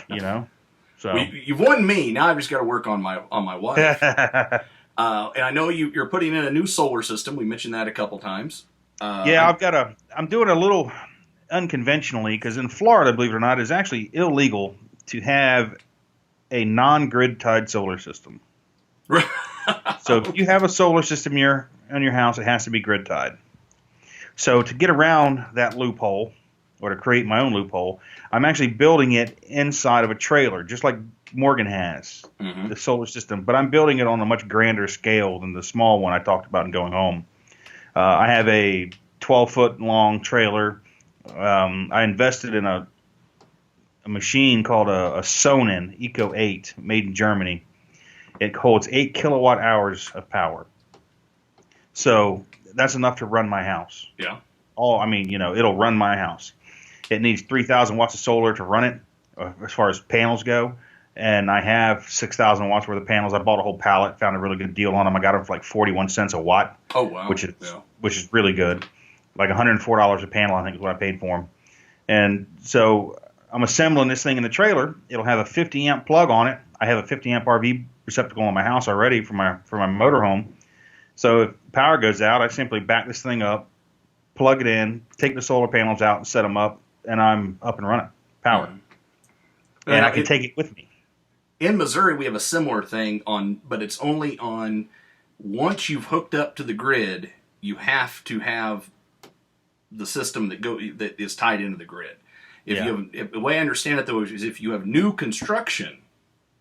So
you've won me. Now I've just got to work on my wife. And I know you're putting in a new solar system. We mentioned that a couple times.
I'm doing a little unconventionally because in Florida, believe it or not, it's actually illegal to have a non-grid tied solar system. So if you have a solar system on your house, it has to be grid tied. So to get around that loophole, or to create my own loophole, I'm actually building it inside of a trailer, just like Morgan has, the solar system. But I'm building it on a much grander scale than the small one I talked about in Going Home. I have a 12-foot long trailer. I invested in a machine called a Sonnen Eco 8, made in Germany. It holds 8 kilowatt hours of power. So that's enough to run my house.
Yeah.
It'll run my house. It needs 3,000 watts of solar to run it, as far as panels go. And I have 6,000 watts worth of panels. I bought a whole pallet, found a really good deal on them. I got them for like 41 cents a watt.
Oh, wow.
Which is really good. Like $104 a panel, I think is what I paid for them. And so I'm assembling this thing in the trailer. It'll have a 50 amp plug on it. I have a 50 amp RV receptacle in my house already for my motorhome. So if power goes out, I simply back this thing up, plug it in, take the solar panels out, and set them up, and I'm up and running, powered. And I can take it with me.
In Missouri, we have a similar thing but it's only on once you've hooked up to the grid, you have to have the system that is tied into the grid. The way I understand it though is if you have new construction,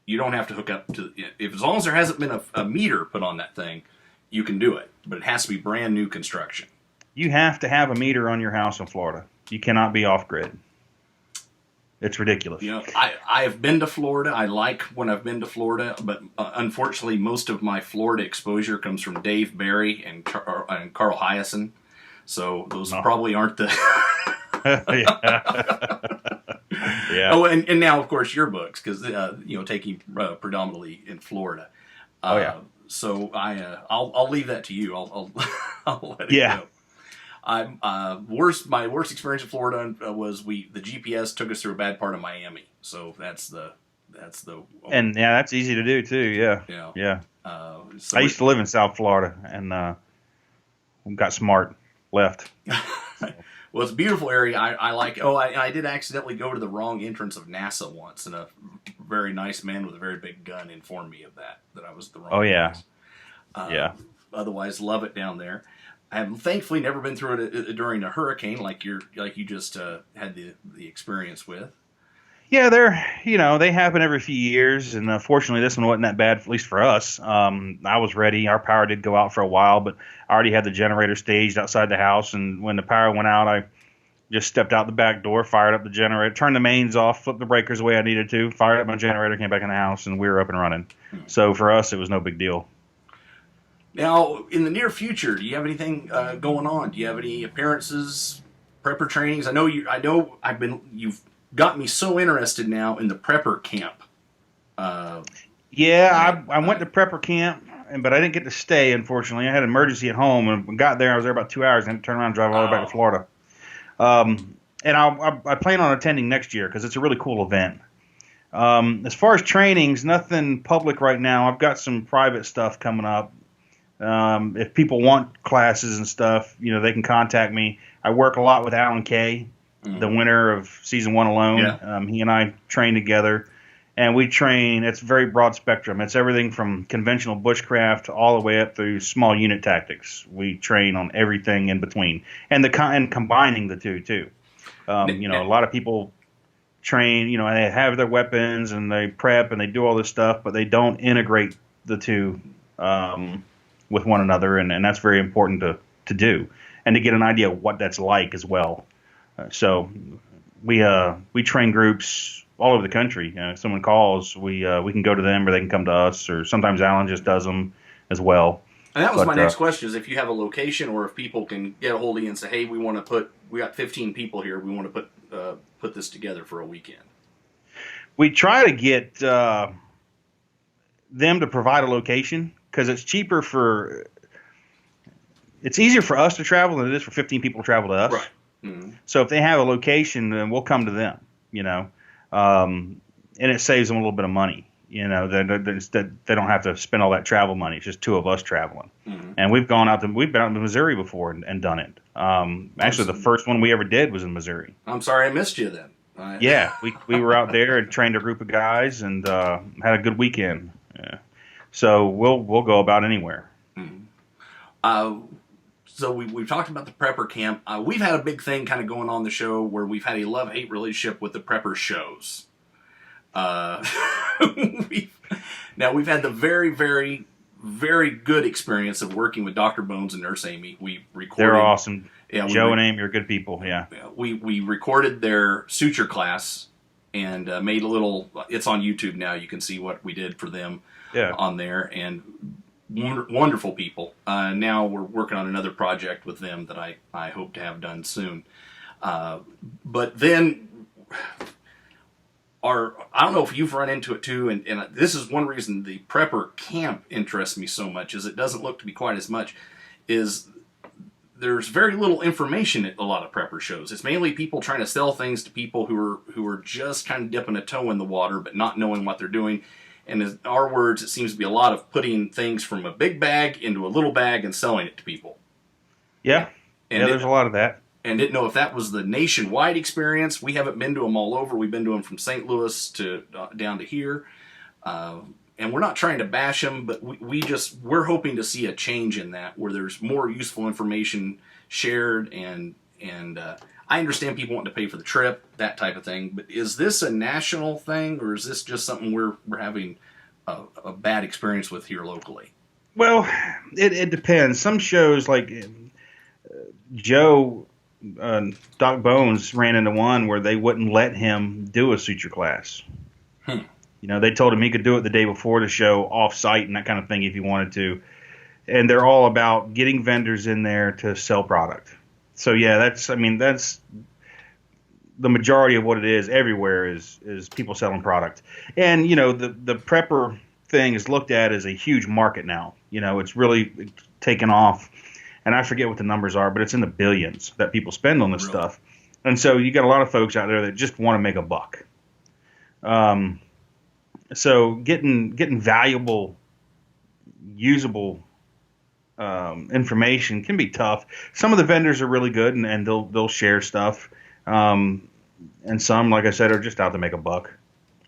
you don't have to hook up to as long as there hasn't been a meter put on that thing, you can do it. But it has to be brand new construction.
You have to have a meter on your house in Florida. You cannot be off grid. It's ridiculous.
I have been to Florida. I like when I've been to Florida, but unfortunately, most of my Florida exposure comes from Dave Barry and Carl Hyacin. So those probably aren't the.
Yeah.
Oh, and now of course your books because taking predominantly in Florida. So I'll leave that to you. I'll let it go. My worst experience in Florida was the GPS took us through a bad part of Miami. So that's
easy to do too. Yeah. I used to live in South Florida and got smart, left.
Well, it's a beautiful area. I like. I did accidentally go to the wrong entrance of NASA once, and a very nice man with a very big gun informed me of that I was the wrong.
Oh yeah.
Place. Otherwise, love it down there. I have thankfully never been through it during a hurricane like you just had the experience with.
Yeah, they happen every few years, and fortunately this one wasn't that bad, at least for us. I was ready. Our power did go out for a while, but I already had the generator staged outside the house, and when the power went out, I just stepped out the back door, fired up the generator, turned the mains off, flipped the breakers the way I needed to, fired up my generator, came back in the house, and we were up and running. So for us, it was no big deal.
Now, in the near future, do you have anything going on? Do you have any appearances, prepper trainings? You've got me so interested now in the prepper camp.
I went to prepper camp, but I didn't get to stay, unfortunately. I had an emergency at home, and got there. I was there about 2 hours, and had to turn around and drive all the way back to Florida. And I plan on attending next year because it's a really cool event. As far as trainings, nothing public right now. I've got some private stuff coming up. If people want classes and stuff, they can contact me. I work a lot with Alan Kay, the winner of season 1 alone.
Yeah.
He and I train together, and we train. It's a very broad spectrum. It's everything from conventional bushcraft all the way up through small unit tactics. We train on everything in between, and combining the two too. A lot of people train. They have their weapons and they prep and they do all this stuff, but they don't integrate the two with one another, and that's very important to do, and to get an idea of what that's like as well. So we train groups all over the country. If someone calls, we can go to them, or they can come to us, or sometimes Alan just does them as well.
And that was my next question: is if you have a location, or if people can get a hold of you and say, "Hey, we got 15 people here. We want to put this together for a weekend."
We try to get them to provide a location, because it's cheaper it's easier for us to travel than it is for 15 people to travel to us.
Right. Mm-hmm.
So if they have a location, then we'll come to them, and it saves them a little bit of money. They don't have to spend all that travel money. It's just two of us traveling. Mm-hmm. And we've been out to Missouri before and done it. Actually, the first one we ever did was in Missouri.
I'm sorry I missed you then.
Yeah, we were out there and trained a group of guys and had a good weekend. Yeah. So we'll go about anywhere.
Mm-hmm. So we've talked about the prepper camp. We've had a big thing kind of going on the show where we've had a love-hate relationship with the prepper shows. We've had the very, very, very good experience of working with Dr. Bones and Nurse Amy. We recorded.
They're awesome.
Yeah,
Joe and Amy are good people. Yeah.
We recorded their suture class and made a little. It's on YouTube now. You can see what we did for them on there, and wonderful people. Now we're working on another project with them that I hope to have done soon. But then. I don't know if you've run into it too, and this is one reason the prepper camp interests me so much, is it doesn't look to be quite as much, is there's very little information at a lot of prepper shows. It's mainly people trying to sell things to people who are just kind of dipping a toe in the water but not knowing what they're doing. And in our words, it seems to be a lot of putting things from a big bag into a little bag and selling it to people.
Yeah, there's a lot of that.
And didn't know if that was the nationwide experience. We haven't been to them all over. We've been to them from St. Louis to down to here. And we're not trying to bash them, but we're hoping to see a change in that, where there's more useful information shared. And I understand people want to pay for the trip, that type of thing. But is this a national thing, or is this just something we're having a bad experience with here locally?
Well, it depends. Some shows like Joe... Doc Bones ran into one where they wouldn't let him do a suture class. They told him he could do it the day before the show, off-site and that kind of thing if he wanted to. And they're all about getting vendors in there to sell product. So yeah, that's the majority of what it is everywhere is people selling product. And the prepper thing is looked at as a huge market now. It's really taken off. And I forget what the numbers are, but it's in the billions that people spend on this stuff. And so you got a lot of folks out there that just want to make a buck. So getting valuable, usable information can be tough. Some of the vendors are really good, and they'll share stuff. And some, like I said, are just out to make a buck.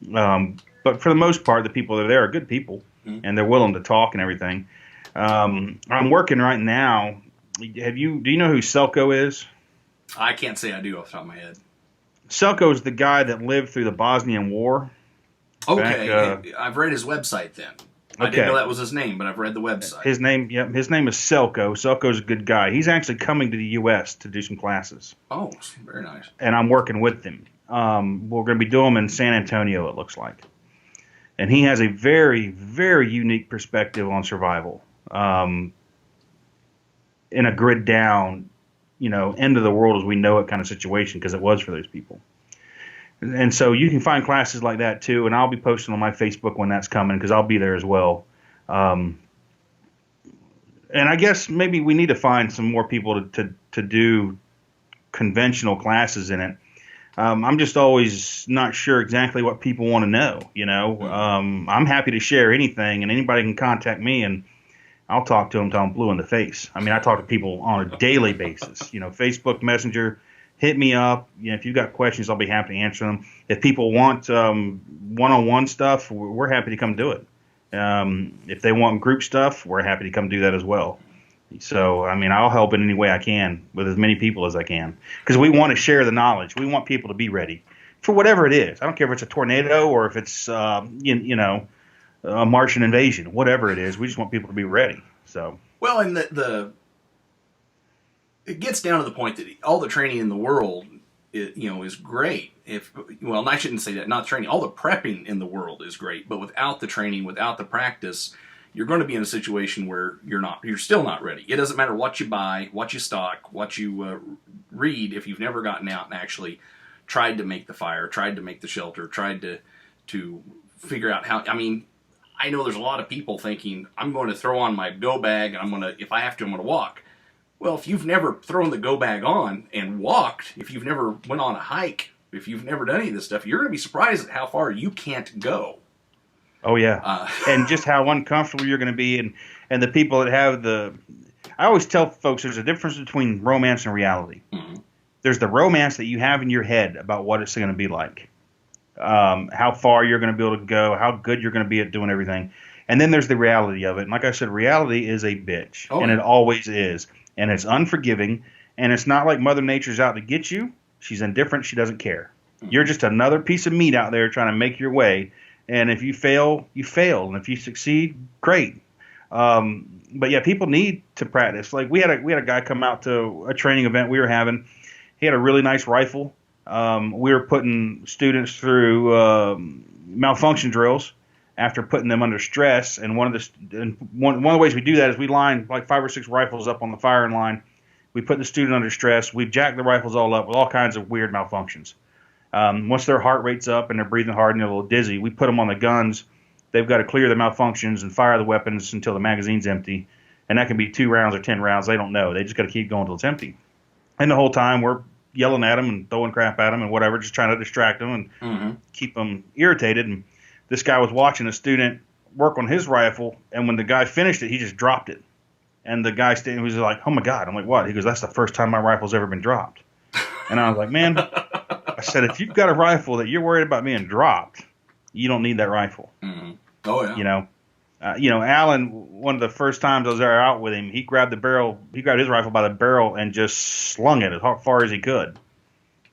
But for the most part, the people that are there are good people, and they're willing to talk and everything. I'm working right now. Do you know who Selko is?
I can't say I do off the top of my head.
Selko is the guy that lived through the Bosnian War.
Okay, I've read his website then. I didn't know that was his name, but I've read the website.
His name is Selko. Selko's a good guy. He's actually coming to the U.S. to do some classes.
Oh, very nice. And
I'm working with him. We're going to be doing them in San Antonio, it looks like. And he has a very, very unique perspective on survival. In a grid down, end of the world as we know it kind of situation, because it was for those people. And so you can find classes like that too, and I'll be posting on my Facebook when that's coming, because I'll be there as well. And I guess maybe we need to find some more people to do conventional classes in it. I'm just always not sure exactly what people want to know. I'm happy to share anything, and anybody can contact me, and I'll talk to them till I'm blue in the face. I mean, I talk to people on a daily basis. You know, Facebook Messenger, hit me up. You know, if you've got questions, I'll be happy to answer them. If people want one-on-one stuff, we're happy to come do it. If they want group stuff, we're happy to come do that as well. So, I mean, I'll help in any way I can with as many people as I can, because we want to share the knowledge. We want people to be ready for whatever it is. I don't care if it's a tornado or if it's, you know, a Martian invasion, whatever it is. We just want people to be ready. So,
well, and it gets down to the point that all the training in the world, is great. I shouldn't say that. Not training. All the prepping in the world is great, but without the training, without the practice, you're going to be in a situation where you're still not ready. It doesn't matter what you buy, what you stock, what you read, if you've never gotten out and actually tried to make the fire, tried to make the shelter, tried to figure out how. I mean, I know there's a lot of people thinking, I'm going to throw on my go bag and if I have to, I'm going to walk. Well, if you've never thrown the go bag on and walked, if you've never went on a hike, if you've never done any of this stuff, you're going to be surprised at how far you can't go.
Oh, yeah. And just how uncomfortable you're going to be. And the people that have I always tell folks there's a difference between romance and reality. Mm-hmm. There's the romance that you have in your head about what it's going to be like, how far you're going to be able to go, how good you're going to be at doing everything. And then there's the reality of it. And like I said, reality is a bitch. Oh, and it always is. And it's unforgiving. And it's not like Mother Nature's out to get you. She's indifferent. She doesn't care. Mm-hmm. You're just another piece of meat out there trying to make your way. And if you fail, you fail. And if you succeed, great. But yeah, people need to practice. Like we had a guy come out to a training event we were having. He had a really nice rifle. We were putting students through malfunction drills after putting them under stress. And one of the ways we do that is we line like 5 or 6 rifles up on the firing line. We put the student under stress. We jack the rifles all up with all kinds of weird malfunctions. Once their heart rate's up and they're breathing hard and they're a little dizzy, we put them on the guns. They've got to clear the malfunctions and fire the weapons until the magazine's empty. And that can be 2 rounds or 10 rounds. They don't know. They just got to keep going until it's empty. And the whole time we're yelling at them and throwing crap at them and whatever, just trying to distract them and keep them irritated. And this guy was watching a student work on his rifle, and when the guy finished it, he just dropped it. And the guy was like, "Oh my God!" I'm like, "What?" He goes, "That's the first time my rifle's ever been dropped." And I was like, "Man," I said, "if you've got a rifle that you're worried about being dropped, you don't need that rifle." Mm-hmm. Oh yeah. Alan, one of the first times I was there out with him, he grabbed his rifle by the barrel and just slung it as far as he could,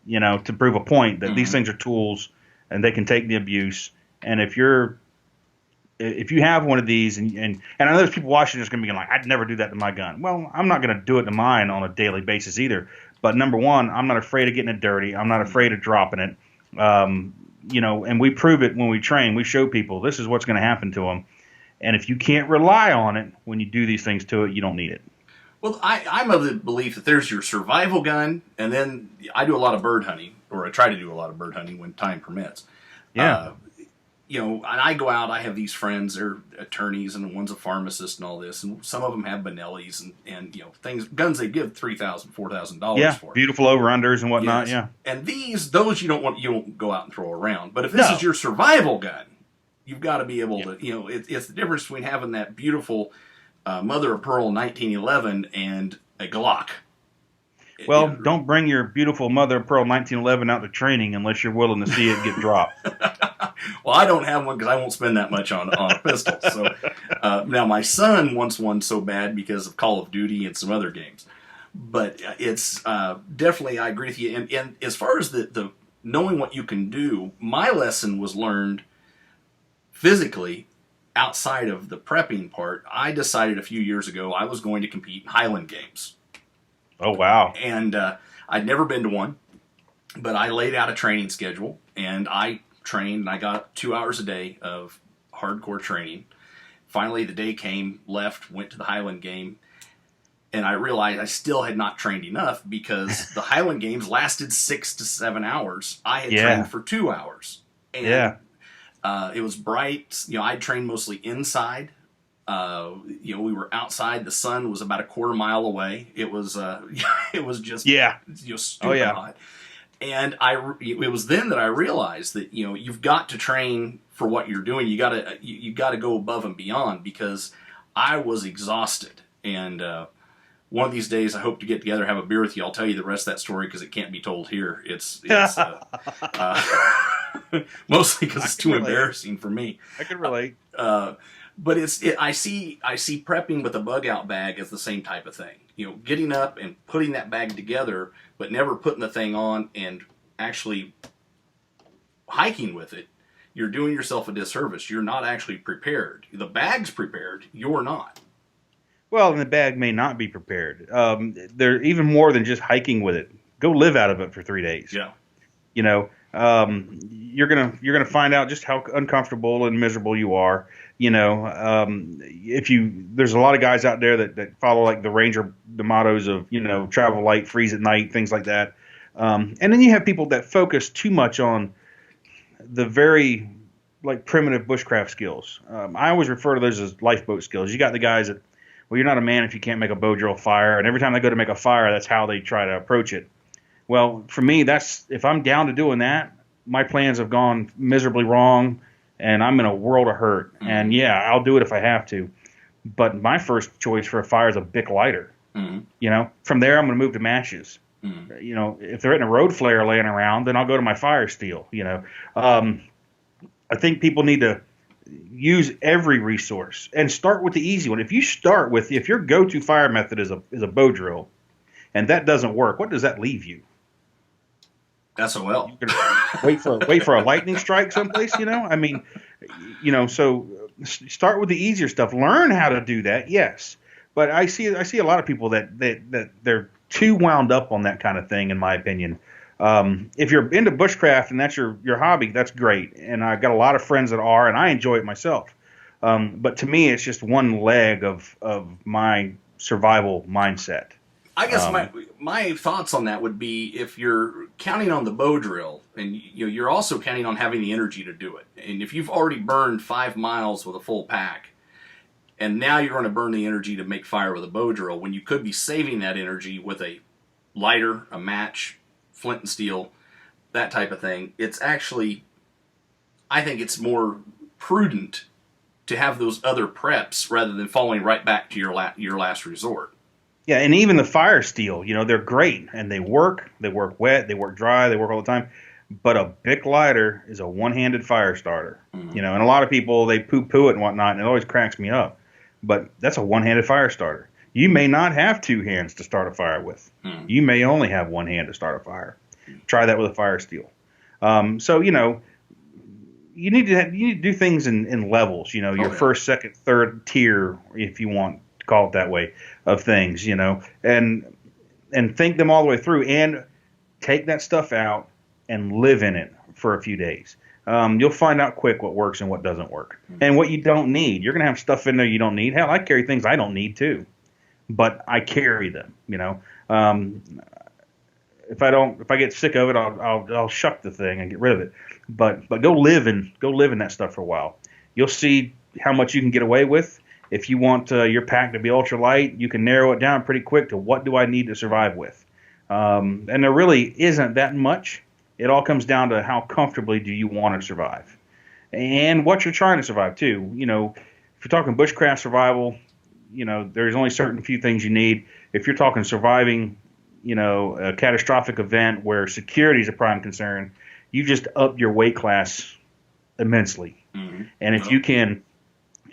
to prove a point that these things are tools and they can take the abuse. And if you have one of these, and I know there's people watching that's going to be like, I'd never do that to my gun. Well, I'm not going to do it to mine on a daily basis either. But number one, I'm not afraid of getting it dirty. I'm not afraid of dropping it. And we prove it when we train. We show people this is what's going to happen to them. And if you can't rely on it when you do these things to it, you don't need it.
Well, I'm of the belief that there's your survival gun, and then I do a lot of bird hunting, or I try to do a lot of bird hunting when time permits.
Yeah.
And I go out, I have these friends, they're attorneys, and one's a pharmacist and all this, and some of them have Benellis and guns they give $3,000, $4,000 for.
Beautiful over-unders and whatnot, yes. Yeah.
And those you don't go out and throw around. But if this is your survival gun, you've got to be able to, it's the difference between having that beautiful mother of pearl 1911 and a Glock.
Well, don't bring your beautiful mother of pearl 1911 out to training unless you're willing to see it get dropped.
Well, I don't have one because I won't spend that much on a pistol. So now my son wants one so bad because of Call of Duty and some other games. But it's definitely, I agree with you. And as far as the knowing what you can do, my lesson was learned physically outside of the prepping part. I decided a few years ago I was going to compete in Highland Games.
Oh, wow.
And I'd never been to one, but I laid out a training schedule, and I trained, and I got 2 hours a day of hardcore training. Finally, the day came, left, went to the Highland Game, and I realized I still had not trained enough because the Highland Games lasted 6 to 7 hours. I had trained for 2 hours. And it was bright. I trained mostly inside. We were outside. The sun was about a quarter mile away. It was just stupid hot. And it was then that I realized that you've got to train for what you're doing. You got to go above and beyond, because I was exhausted. And one of these days, I hope to get together, have a beer with you. I'll tell you the rest of that story because it can't be told here. It's mostly because it's too embarrassing for me.
I can relate.
But I see prepping with a bug out bag as the same type of thing. Getting up and putting that bag together, but never putting the thing on and actually hiking with it. You're doing yourself a disservice. You're not actually prepared. The bag's prepared. You're not.
Well, and the bag may not be prepared. They're even more than just hiking with it. Go live out of it for 3 days.
Yeah.
You're gonna find out just how uncomfortable and miserable you are. There's a lot of guys out there that follow like the mottos of travel light, freeze at night, things like that. And then you have people that focus too much on the very like primitive bushcraft skills. I always refer to those as lifeboat skills. You got the guys that, well, you're not a man if you can't make a bow drill fire, and every time they go to make a fire, that's how they try to approach it. Well, for me, if I'm down to doing that, my plans have gone miserably wrong, and I'm in a world of hurt. Mm-hmm. And yeah, I'll do it if I have to. But my first choice for a fire is a Bic lighter. Mm-hmm. From there, I'm going to move to matches. Mm-hmm. If they're in a road flare laying around, then I'll go to my fire steel. I think people need to use every resource and start with the easy one. If your go-to fire method is a bow drill, and that doesn't work, what does that leave you?
SOL.
wait for a lightning strike someplace. So start with the easier stuff. Learn how to do that. Yes, but I see a lot of people that they're too wound up on that kind of thing. In my opinion, if you're into bushcraft and that's your hobby, that's great. And I've got a lot of friends that are, and I enjoy it myself. But to me, it's just one leg of my survival mindset.
I guess my thoughts on that would be, if you're counting on the bow drill, and you're also counting on having the energy to do it, and if you've already burned 5 miles with a full pack, and now you're going to burn the energy to make fire with a bow drill, when you could be saving that energy with a lighter, a match, flint and steel, that type of thing, it's actually, I think it's more prudent to have those other preps rather than falling right back to your last resort.
Yeah, and even the fire steel, they're great, and they work wet, they work dry, they work all the time. But a Bic lighter is a one-handed fire starter, and a lot of people, they poo-poo it and whatnot, and it always cracks me up. But that's a one-handed fire starter. You may not have 2 hands to start a fire with. You may only have 1 hand to start a fire. Try that with a fire steel. You need to do things in levels. Your first, second, third tier, if you want to call it that way, of things. And think them all the way through, and take that stuff out and live in it for a few days. You'll find out quick what works and what doesn't work, and what you don't need. You're gonna have stuff in there you don't need. Hell, I carry things I don't need too, but I carry them. If I get sick of it, I'll shuck the thing and get rid of it. But go live in that stuff for a while. You'll see how much you can get away with. If you want your pack to be ultra light, you can narrow it down pretty quick to what do I need to survive with. And there really isn't that much. It all comes down to how comfortably do you want to survive, and what you're trying to survive too. If you're talking bushcraft survival, there's only certain few things you need. If you're talking surviving, a catastrophic event where security is a prime concern, you just up your weight class immensely. Mm-hmm. And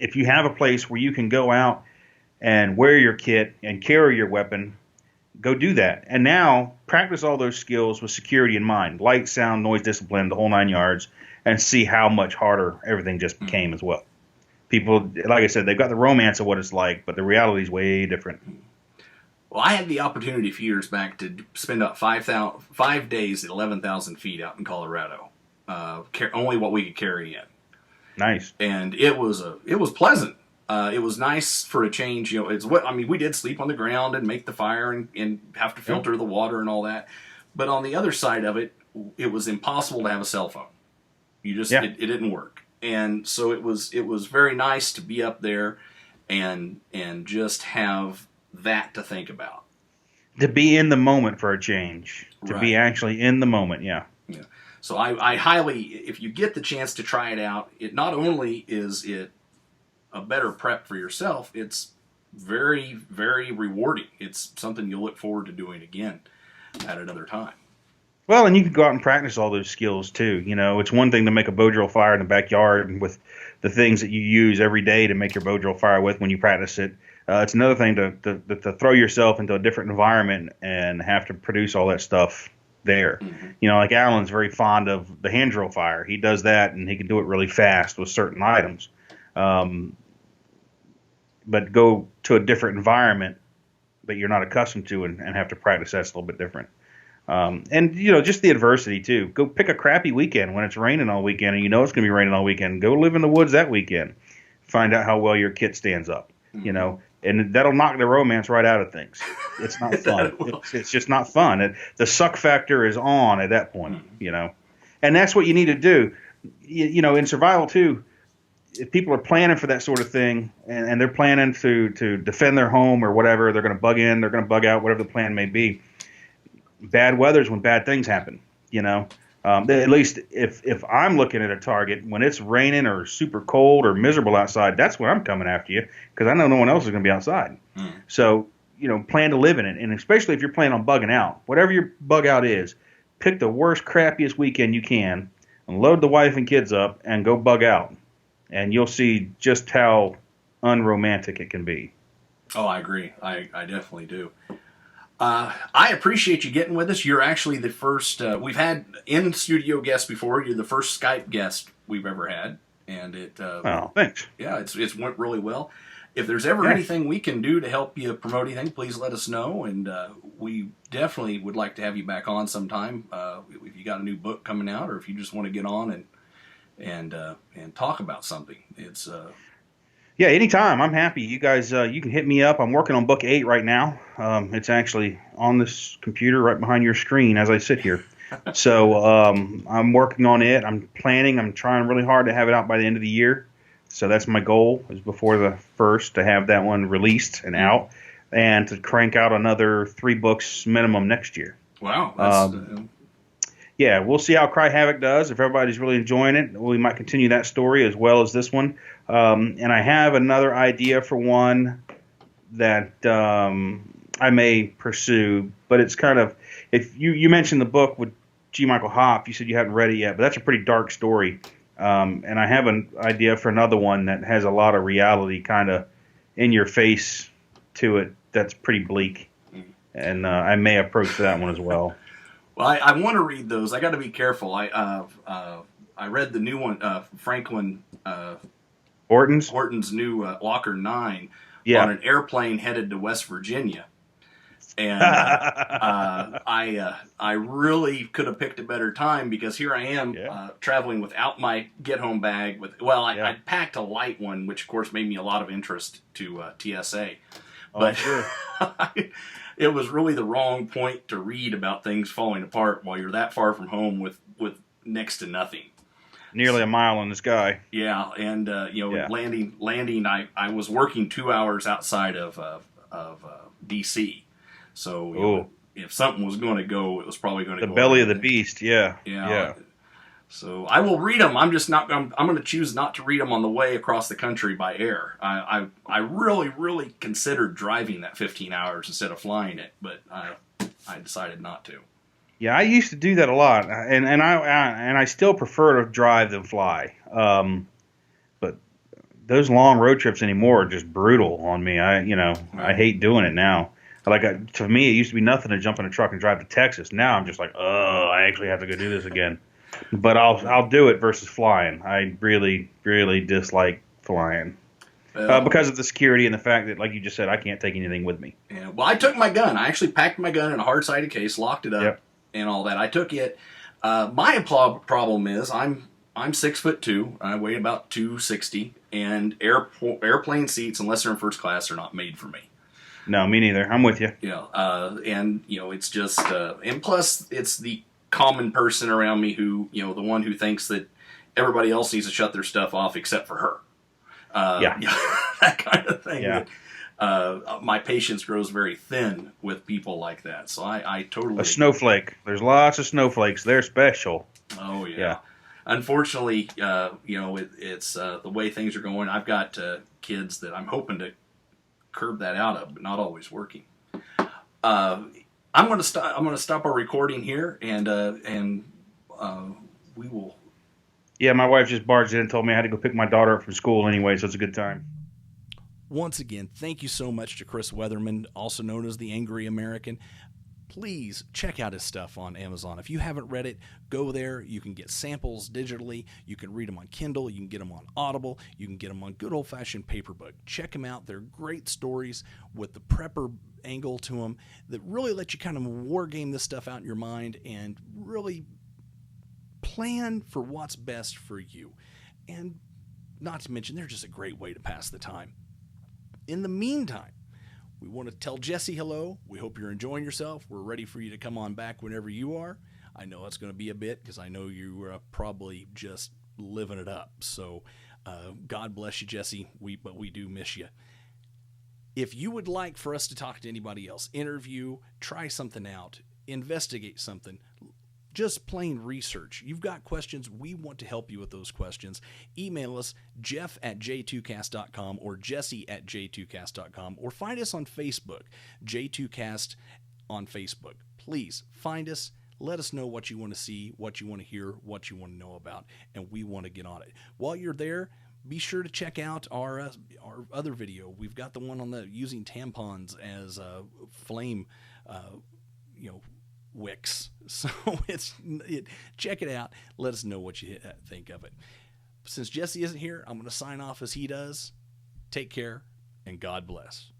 if you have a place where you can go out and wear your kit and carry your weapon, go do that. And now practice all those skills with security in mind, light, sound, noise, discipline, the whole 9 yards, and see how much harder everything just became as well. People, like I said, they've got the romance of what it's like, but the reality is way different.
Well, I had the opportunity a few years back to spend up 5 days at 11,000 feet out in Colorado, only what we could carry in.
Nice.
And it was pleasant. It was nice for a change. We did sleep on the ground and make the fire and have to filter the water and all that. But on the other side of it, it was impossible to have a cell phone. It didn't work. And so it was very nice to be up there and just have that to think about.
To be in the moment for a change. To be actually in the moment, yeah.
Yeah. So I highly, if you get the chance to try it out, it not only is it a better prep for yourself, it's very, very rewarding. It's something you'll look forward to doing again at another time.
Well, and you can go out and practice all those skills too. It's one thing to make a bow drill fire in the backyard and with the things that you use every day to make your bow drill fire with when you practice it. It's another thing to throw yourself into a different environment and have to produce all that stuff there.
Mm-hmm.
Like Alan's very fond of the hand drill fire. He does that, and he can do it really fast with certain items. But go to a different environment that you're not accustomed to and have to practice that's a little bit different. And just the adversity too. Go pick a crappy weekend when it's raining all weekend and it's going to be raining all weekend. Go live in the woods that weekend. Find out how well your kit stands up, and that'll knock the romance right out of things. It's not fun. It's just not fun. The suck factor is on at that point, and that's what you need to do. In survival too, if people are planning for that sort of thing and they're planning to defend their home or whatever, they're going to bug in, they're going to bug out, whatever the plan may be. Bad weather's when bad things happen, at least if I'm looking at a target, when it's raining or super cold or miserable outside, that's when I'm coming after you because I know no one else is going to be outside. So, plan to live in it. And especially if you're planning on bugging out, whatever your bug out is, pick the worst, crappiest weekend you can and load the wife and kids up and go bug out. And you'll see just how unromantic it can be.
Oh, I agree. I definitely do. I appreciate you getting with us. You're actually the first. We've had in-studio guests before. You're the first Skype guest we've ever had, and it.
Oh, thanks.
Yeah, it's went really well. If there's ever anything we can do to help you promote anything, please let us know, and we definitely would like to have you back on sometime. If you got a new book coming out, or if you just want to get on and talk about something, it's.
Yeah, anytime. I'm happy. You guys, you can hit me up. I'm working on book 8 right now. It's actually on this computer right behind your screen as I sit here. So I'm working on it. I'm trying really hard to have it out by the end of the year. So that's my goal, is before the 1st to have that one released and out, and to crank out another 3 books minimum next year.
Wow.
Yeah, we'll see how Cry Havoc does. If everybody's really enjoying it, we might continue that story as well as this one. And I have another idea for one that I may pursue, but it's kind of, if you mentioned the book with G. Michael Hopp, you said you hadn't read it yet, but that's a pretty dark story. And I have an idea for another one that has a lot of reality kind of in your face to it that's pretty bleak. And I may approach that one as well.
Well, I want to read those. I got to be careful. I read the new one, Franklin Horton's new Locker 9 on an airplane headed to West Virginia, and I really could have picked a better time because here I am traveling without my get home bag. I packed a light one, which of course made me a lot of interest to TSA, but
sure.
It was really the wrong point to read about things falling apart while you're that far from home with next to nothing.
Nearly a mile in the sky.
Yeah, and landing. I was working 2 hours outside of DC, so if something was going to go, it was probably going to go.
The belly of the beast. Yeah.
So I will read them. I'm just not. I'm going to choose not to read them on the way across the country by air. I really, really considered driving that 15 hours instead of flying it, but I decided not to.
Yeah, I used to do that a lot, and I still prefer to drive than fly. But those long road trips anymore are just brutal on me. I hate doing it now. To me, it used to be nothing to jump in a truck and drive to Texas. Now I'm just like, I actually have to go do this again. But I'll do it versus flying. I really, really dislike flying. Because of the security and the fact that, like you just said, I can't take anything with me.
Yeah, well, I took my gun. I actually packed my gun in a hard-sided case, locked it up, and all that. I took it. My problem is I'm 6'2". I weigh about 260, and airplane seats, unless they're in first class, are not made for me.
No, me neither. I'm with you.
Yeah, and it's just, and plus it's the common person around me who, the one who thinks that everybody else needs to shut their stuff off except for her. That kind of thing.
Yeah.
My patience grows very thin with people like that. So I totally...
A snowflake. There's lots of snowflakes. They're special.
Oh, yeah. unfortunately, it's the way things are going. I've got kids that I'm hoping to curb that out of, but not always working. I'm going to stop. I'm going to stop our recording here, and we will.
Yeah, my wife just barged in and told me I had to go pick my daughter up from school anyway, so it's a good time.
Once again, thank you so much to Chris Weatherman, also known as the Angry American. Please check out his stuff on Amazon. If you haven't read it, go there. You can get samples digitally. You can read them on Kindle. You can get them on Audible. You can get them on good old-fashioned paper book. Check them out. They're great stories with the prepper angle to them that really let you kind of war game this stuff out in your mind and really plan for what's best for you. And not to mention, they're just a great way to pass the time. In the meantime, we want to tell Jesse hello. We hope you're enjoying yourself. We're ready for you to come on back whenever you are. I know it's going to be a bit because I know you are probably just living it up. So God bless you, Jesse. But we do miss you. If you would like for us to talk to anybody else, interview, try something out, investigate something, just plain research. You've got questions. We want to help you with those questions. Email us, jeff@j2cast.com or jesse@j2cast.com, or find us on Facebook, J2cast on Facebook. Please find us. Let us know what you want to see, what you want to hear, what you want to know about, and we want to get on it. While you're there, be sure to check out our other video. We've got the one on the using tampons as flame, wicks. So check it out. Let us know what you think of it. Since Jesse isn't here, I'm going to sign off as he does. Take care, and God bless.